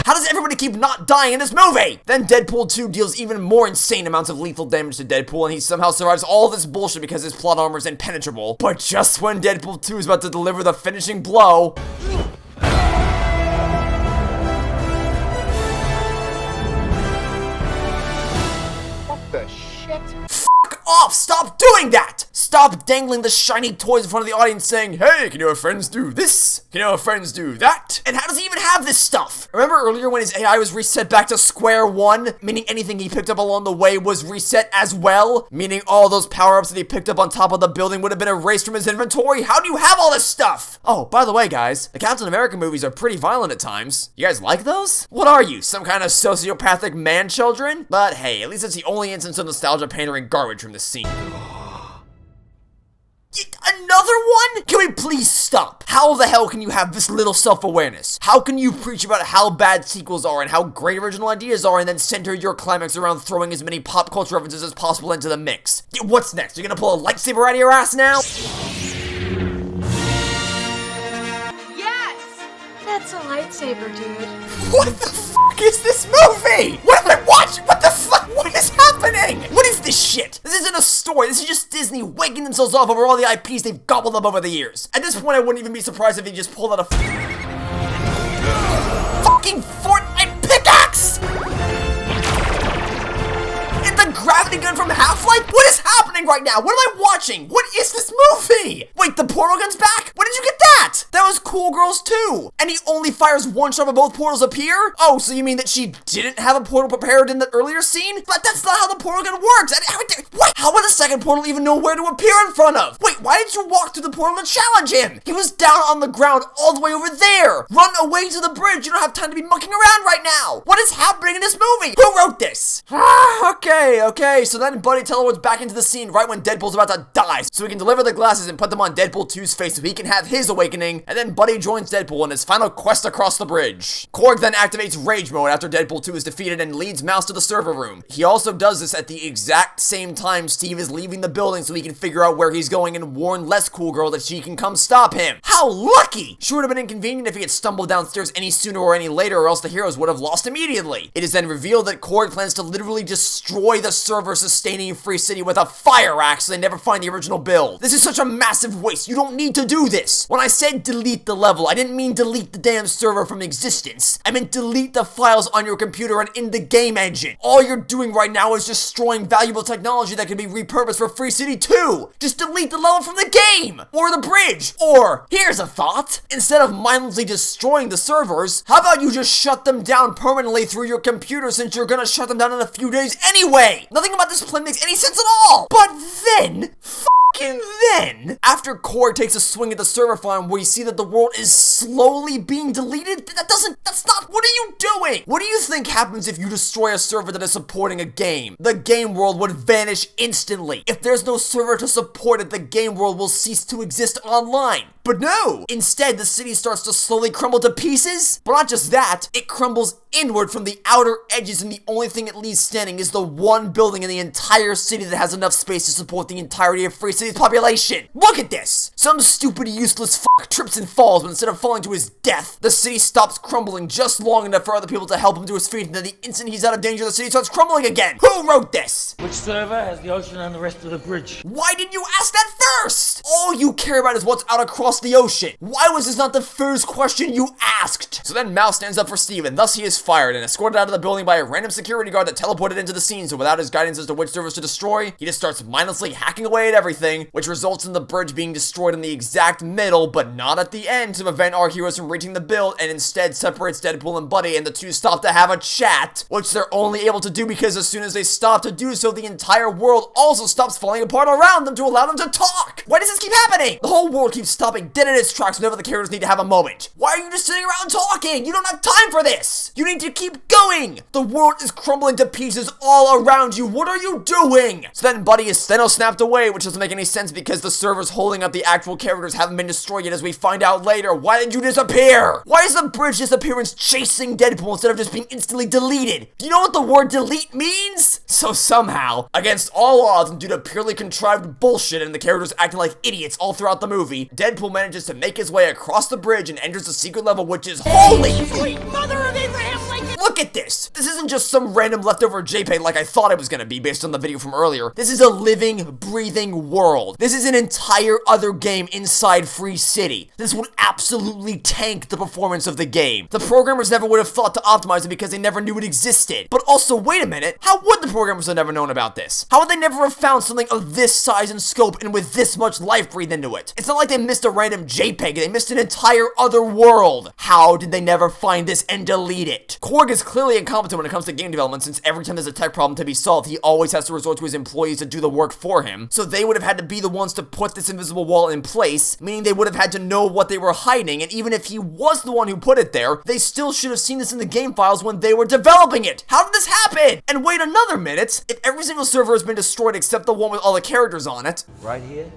How does everybody keep not dying in this movie? Then Deadpool 2 deals even more insane amounts of lethal damage to Deadpool, and he somehow survives all this bullshit because his plot armor is impenetrable. But just when Deadpool 2 is about to deliver the finishing blow, What the shit? off! Stop doing that! Stop dangling the shiny toys in front of the audience saying, hey, can your friends do this? Can your friends do that? And how does he even have this stuff? Remember earlier when his AI was reset back to square one? Meaning anything he picked up along the way was reset as well? Meaning all those power-ups that he picked up on top of the building would have been erased from his inventory? How do you have all this stuff? Oh, by the way, guys, the Captain America movies are pretty violent at times. You guys like those? What are you, some kind of sociopathic man-children? But hey, at least it's the only instance of nostalgia pandering garbage from this scene. Another one? Can we please stop? How the hell can you have this little self-awareness? How can you preach about how bad sequels are and how great original ideas are and then center your climax around throwing as many pop culture references as possible into the mix? What's next? You're gonna pull a lightsaber out of your ass now? Yes! That's a lightsaber, dude. What the fuck is this movie? What am I watching? What the fuck? What is happening? What is this shit? This isn't a story. This is just Disney waking themselves off over all the IPs they've gobbled up over the years. At this point, I wouldn't even be surprised if they just pulled out a fucking Fortnite pickaxe! And the gravity gun from Half-Life? What is happening right now? What am I watching? What is this movie? Wait, the portal gun's back? When did you get that? That was Cool Girls 2. And he only fires one shot when both portals appear? Oh, so you mean that she didn't have a portal prepared in the earlier scene? But that's not how the portal gun works. What? How would the second portal even know where to appear in front of? Wait, why did you walk through the portal to challenge him? He was down on the ground all the way over there. Run away to the bridge. You don't have time to be mucking around right now. What is happening in this movie? Who wrote this? Okay. So then Buddy teleports back into the scene right when Deadpool's about to die, so he can deliver the glasses and put them on Deadpool 2's face so he can have his awakening, and then Buddy joins Deadpool on his final quest across the bridge. Korg then activates Rage Mode after Deadpool 2 is defeated and leads Mouse to the server room. He also does this at the exact same time Steve is leaving the building so he can figure out where he's going and warn Less Cool Girl that she can come stop him. How lucky! Sure would have been inconvenient if he had stumbled downstairs any sooner or any later, or else the heroes would have lost immediately. It is then revealed that Korg plans to literally destroy the server sustaining Free City with a fire axe so they never find the original build. This is such a massive waste. You don't need to do this. When I said delete the level, I didn't mean delete the damn server from existence. I meant delete the files on your computer and in the game engine. All you're doing right now is destroying valuable technology that can be repurposed for Free City 2. Just delete the level from the game, or the bridge, or, here's a thought, instead of mindlessly destroying the servers, how about you just shut them down permanently through your computer since you're gonna shut them down in a few days anyway? Nothing about this plan makes any sense at all. But then, after Korg takes a swing at the server farm where you see that the world is slowly being deleted, what are you doing? What do you think happens if you destroy a server that is supporting a game? The game world would vanish instantly. If there's no server to support it, the game world will cease to exist online. But no! Instead, the city starts to slowly crumble to pieces. But not just that, it crumbles inward from the outer edges, and the only thing it leaves standing is the one building in the entire city that has enough space to support the entirety of Free City's population. Look at this! Some stupid, useless fuck trips and falls, but instead of falling to his death, the city stops crumbling just long enough for other people to help him to his feet, and then the instant he's out of danger, the city starts crumbling again. Who wrote this? Which server has the ocean and the rest of the bridge? Why didn't you ask that first? All you care about is what's out across the ocean. Why was this not the first question you asked? So then Mouse stands up for Steve, and thus he is fired and escorted out of the building by a random security guard that teleported into the scene, so without his guidance as to which servers to destroy, he just starts mindlessly hacking away at everything, which results in the bridge being destroyed in the exact middle, but not at the end, to prevent our heroes from reaching the build, and instead separates Deadpool and Buddy, and the two stop to have a chat, which they're only able to do because as soon as they stop to do so, the entire world also stops falling apart around them to allow them to talk. Why does this keep happening? The whole world keeps stopping dead in its tracks whenever the characters need to have a moment. Why are you just sitting around talking? You don't have time for this. You need to keep going. The world is crumbling to pieces all around you. What are you doing? So then Buddy is snapped away, which doesn't make any sense because the servers holding up the actual characters haven't been destroyed yet, as we find out later. Why did you disappear? Why is the bridge disappearance chasing Deadpool instead of just being instantly deleted? Do you know what the word delete means? So somehow, against all odds and due to purely contrived bullshit and the characters acting like idiots all throughout the movie, Deadpool manages to make his way across the bridge and enters the secret level, which is holy sweet mother of Abraham Lincoln! Look at this! This isn't just some random leftover JPEG like I thought it was gonna be based on the video from earlier. This is a living, breathing world. This is an entire other game inside Free City. This would absolutely tank the performance of the game. The programmers never would have thought to optimize it because they never knew it existed. But also, wait a minute, how would the programmers have never known about this? How would they never have found something of this size and scope and with this much life breathed into it? It's not like they missed a random JPEG, they missed an entire other world. How did they never find this and delete it? Korg is clearly incompetent when it comes to game development, since every time there's a tech problem to be solved, he always has to resort to his employees to do the work for him. So they would have had to be the ones to put this invisible wall in place, meaning they would have had to know what they were hiding, and even if he was the one who put it there, they still should have seen this in the game files when they were developing it. How did this happen? And wait another minute, if every single server has been destroyed except the one with all the characters on it. Right here,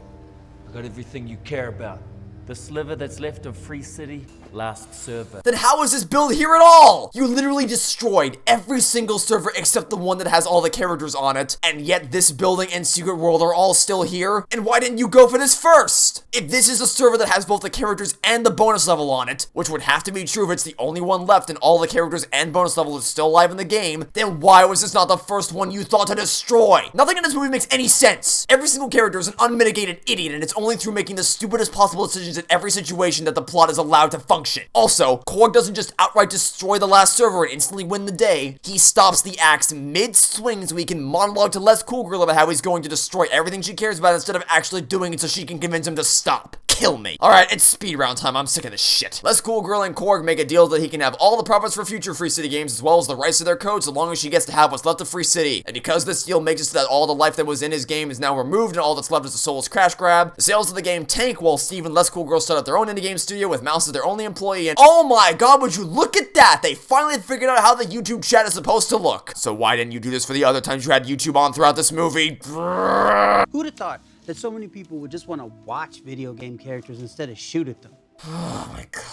I got everything you care about. The sliver that's left of Free City last server. Then how is this build here at all? You literally destroyed every single server except the one that has all the characters on it, and yet this building and secret world are all still here? And why didn't you go for this first? If this is a server that has both the characters and the bonus level on it, which would have to be true if it's the only one left and all the characters and bonus level is still alive in the game, then why was this not the first one you thought to destroy? Nothing in this movie makes any sense. Every single character is an unmitigated idiot, and it's only through making the stupidest possible decisions in every situation that the plot is allowed to function. Also, Korg doesn't just outright destroy the last server and instantly win the day. He stops the axe mid-swing so he can monologue to Les Coolgirl about how he's going to destroy everything she cares about instead of actually doing it so she can convince him to stop. Kill me. Alright, it's speed round time. I'm sick of this shit. Les Coolgirl and Korg make a deal that he can have all the profits for future Free City games as well as the rights to their code so long as she gets to have what's left of Free City. And because this deal makes it so that all the life that was in his game is now removed and all that's left is a soulless crash grab, the sales of the game tank while Steve and Les Coolgirl start up their own indie game studio with Mouse as their only employee, and oh my god, would you look at that! They finally figured out how the YouTube chat is supposed to look. So why didn't you do this for the other times you had YouTube on throughout this movie? Who'd have thought that so many people would just want to watch video game characters instead of shoot at them? Oh my god.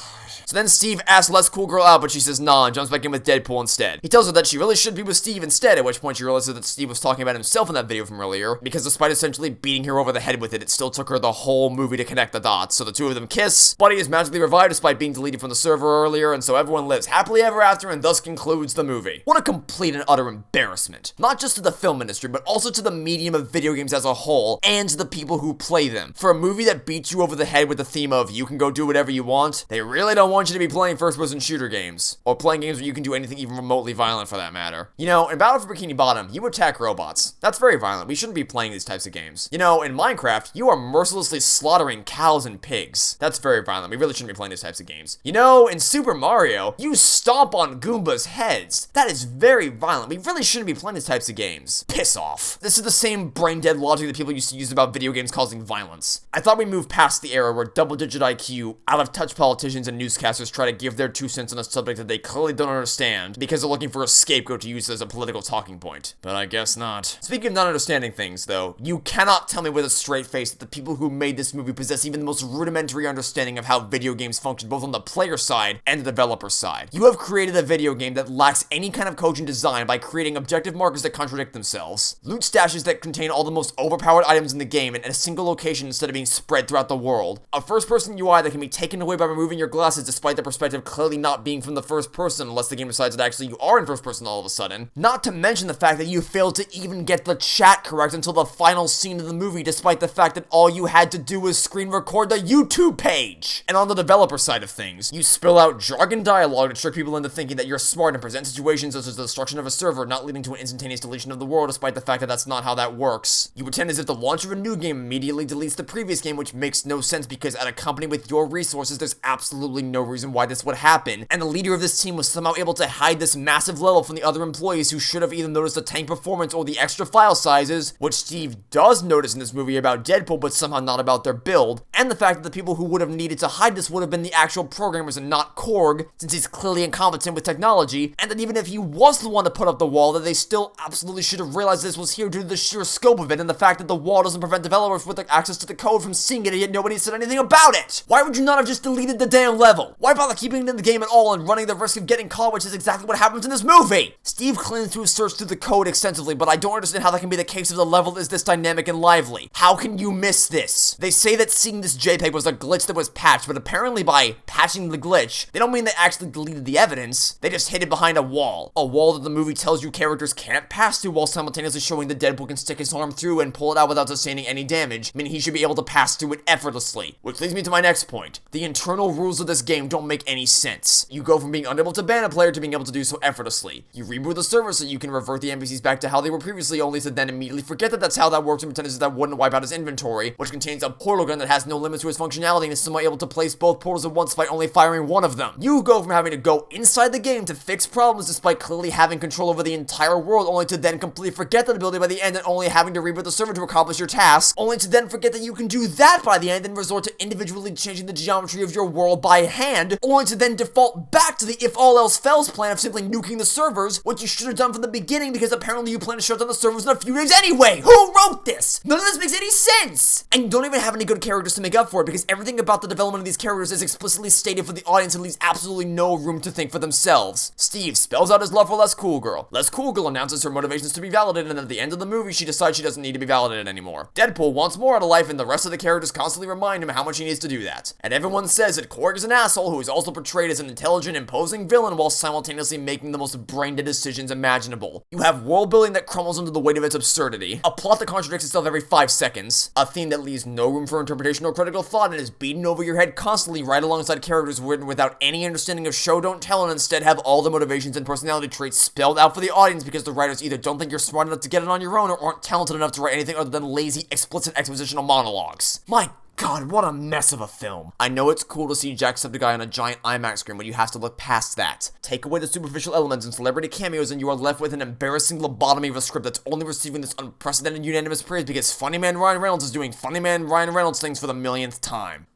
So then Steve asks Les Coolgirl out, but she says nah and jumps back in with Deadpool instead. He tells her that she really should be with Steve instead, at which point she realizes that Steve was talking about himself in that video from earlier, because despite essentially beating her over the head with it, it still took her the whole movie to connect the dots. So the two of them kiss, Buddy is magically revived despite being deleted from the server earlier, and so everyone lives happily ever after and thus concludes the movie. What a complete and utter embarrassment. Not just to the film industry, but also to the medium of video games as a whole, and to the people who play them. For a movie that beats you over the head with the theme of you can go do whatever you want, they really don't want you to be playing first-person shooter games, or playing games where you can do anything even remotely violent for that matter. You know, in Battle for Bikini Bottom, you attack robots. That's very violent. We shouldn't be playing these types of games. You know, in Minecraft, you are mercilessly slaughtering cows and pigs. That's very violent. We really shouldn't be playing these types of games. You know, in Super Mario, you stomp on Goombas' heads. That is very violent. We really shouldn't be playing these types of games. Piss off. This is the same brain-dead logic that people used to use about video games causing violence. I thought we moved past the era where double-digit IQ, out-of-touch politicians and newscasters try to give their 2 cents on a subject that they clearly don't understand because they're looking for a scapegoat to use as a political talking point. But I guess not. Speaking of not understanding things, though, you cannot tell me with a straight face that the people who made this movie possess even the most rudimentary understanding of how video games function both on the player side and the developer side. You have created a video game that lacks any kind of cogent design by creating objective markers that contradict themselves, loot stashes that contain all the most overpowered items in the game in a single location instead of being spread throughout the world, a first-person UI that can be taken away by removing your glasses despite the perspective clearly not being from the first person unless the game decides that actually you are in first person all of a sudden. Not to mention the fact that you failed to even get the chat correct until the final scene of the movie, despite the fact that all you had to do was screen record the YouTube page. And on the developer side of things, you spill out jargon dialogue to trick people into thinking that you're smart and present situations such as the destruction of a server not leading to an instantaneous deletion of the world, despite the fact that that's not how that works. You pretend as if the launch of a new game immediately deletes the previous game, which makes no sense because at a company with your resources, there's absolutely no reason why this would happen. And the leader of this team was somehow able to hide this massive level from the other employees who should have either noticed the tank performance or the extra file sizes, which Steve does notice in this movie about Deadpool, but somehow not about their build, and the fact that the people who would have needed to hide this would have been the actual programmers and not Korg, since he's clearly incompetent with technology, and that even if he was the one to put up the wall, that they still absolutely should have realized this was here due to the sheer scope of it, and the fact that the wall doesn't prevent developers with access to the code from seeing it, and yet nobody said anything about it! Why would you not have just deleted the damn level? Why bother keeping it in the game at all and running the risk of getting caught, which is exactly what happens in this movie? Steve claims to have searched through the code extensively, but I don't understand how that can be the case if the level is this dynamic and lively. How can you miss this? They say that seeing this JPEG was a glitch that was patched, but apparently by patching the glitch, they don't mean they actually deleted the evidence, they just hid it behind a wall. A wall that the movie tells you characters can't pass through while simultaneously showing that Deadpool can stick his arm through and pull it out without sustaining any damage, meaning he should be able to pass through it effortlessly. Which leads me to my next point. The internal rules of this game don't make any sense. You go from being unable to ban a player to being able to do so effortlessly. You reboot the server so you can revert the NPCs back to how they were previously, only to then immediately forget that that's how that works and pretend as if that wouldn't wipe out his inventory, which contains a portal gun that has no limit to its functionality and is somehow able to place both portals at once by only firing one of them. You go from having to go inside the game to fix problems despite clearly having control over the entire world, only to then completely forget that ability by the end and only having to reboot the server to accomplish your task, only to then forget that you can do that by the end and resort to individually changing the geometry of your world by hand, only to then default back to the if all else fails plan of simply nuking the servers, what you should have done from the beginning because apparently you plan to shut down the servers in a few days anyway. Who wrote this? None of this makes any sense! And you don't even have any good characters to make up for it because everything about the development of these characters is explicitly stated for the audience and leaves absolutely no room to think for themselves. Steve spells out his love for Less Cool Girl. Less Cool Girl announces her motivations to be validated, and at the end of the movie she decides she doesn't need to be validated anymore. Deadpool wants more out of life, and the rest of the characters constantly remind him how much he needs to do that. And everyone says that Korg is an asshole who is also portrayed as an intelligent, imposing villain while simultaneously making the most brain-dead decisions imaginable. You have world building that crumbles under the weight of its absurdity, a plot that contradicts itself every 5 seconds, a theme that leaves no room for interpretation or critical thought and is beaten over your head constantly right alongside characters written without any understanding of show don't tell and instead have all the motivations and personality traits spelled out for the audience because the writers either don't think you're smart enough to get it on your own or aren't talented enough to write anything other than lazy, explicit expositional monologues. My God, what a mess of a film. I know it's cool to see Jacksepticeye on a giant IMAX screen, but you have to look past that. Take away the superficial elements and celebrity cameos and you are left with an embarrassing lobotomy of a script that's only receiving this unprecedented unanimous praise because Funny Man Ryan Reynolds is doing Funny Man Ryan Reynolds things for the millionth time.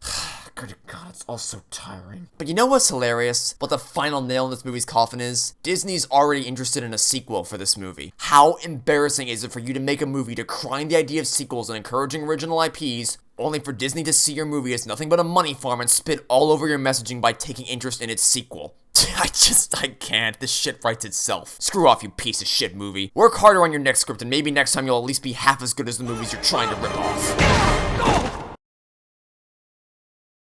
Good God, it's all so tiring. But you know what's hilarious? What the final nail in this movie's coffin is? Disney's already interested in a sequel for this movie. How embarrassing is it for you to make a movie decrying the idea of sequels and encouraging original IPs, only for Disney to see your movie as nothing but a money farm and spit all over your messaging by taking interest in its sequel? I can't. This shit writes itself. Screw off, you piece of shit movie. Work harder on your next script and maybe next time you'll at least be half as good as the movies you're trying to rip off.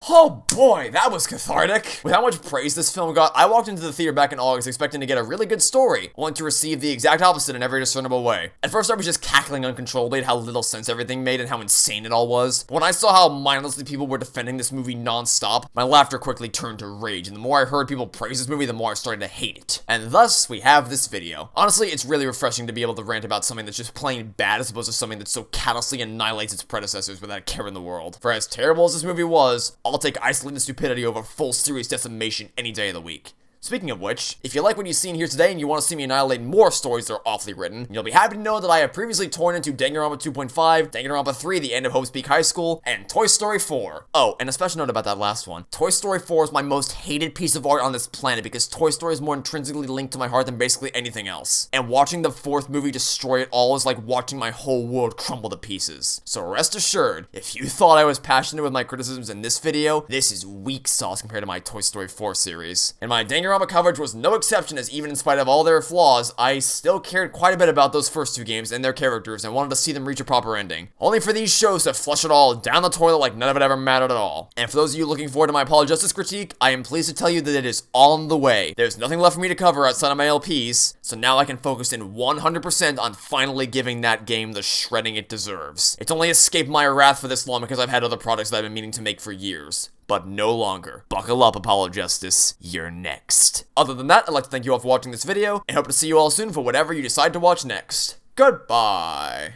Oh boy, that was cathartic. With how much praise this film got, I walked into the theater back in August expecting to get a really good story, only to receive the exact opposite in every discernible way. At first I was just cackling uncontrollably at how little sense everything made and how insane it all was. But when I saw how mindlessly people were defending this movie non-stop, my laughter quickly turned to rage, and the more I heard people praise this movie, the more I started to hate it. And thus, we have this video. Honestly, it's really refreshing to be able to rant about something that's just plain bad as opposed to something that so callously annihilates its predecessors without a care in the world. For as terrible as this movie was, I'll take isolated stupidity over full serious decimation any day of the week. Speaking of which, if you like what you've seen here today and you want to see me annihilate more stories that are awfully written, you'll be happy to know that I have previously torn into Danganronpa 2.5, Danganronpa 3, The End of Hope's Peak High School, and Toy Story 4. Oh, and a special note about that last one. Toy Story 4 is my most hated piece of art on this planet because Toy Story is more intrinsically linked to my heart than basically anything else. And watching the 4th movie destroy it all is like watching my whole world crumble to pieces. So rest assured, if you thought I was passionate with my criticisms in this video, this is weak sauce compared to my Toy Story 4 series. And my Danganronpa coverage was no exception, as even in spite of all their flaws, I still cared quite a bit about those first 2 games and their characters and wanted to see them reach a proper ending. Only for these shows to flush it all down the toilet like none of it ever mattered at all. And for those of you looking forward to my Apologistics critique, I am pleased to tell you that it is on the way. There's nothing left for me to cover outside of my LPs, so now I can focus in 100% on finally giving that game the shredding it deserves. It's only escaped my wrath for this long because I've had other products that I've been meaning to make for years. But no longer. Buckle up, Apologists. You're next. Other than that, I'd like to thank you all for watching this video, and hope to see you all soon for whatever you decide to watch next. Goodbye.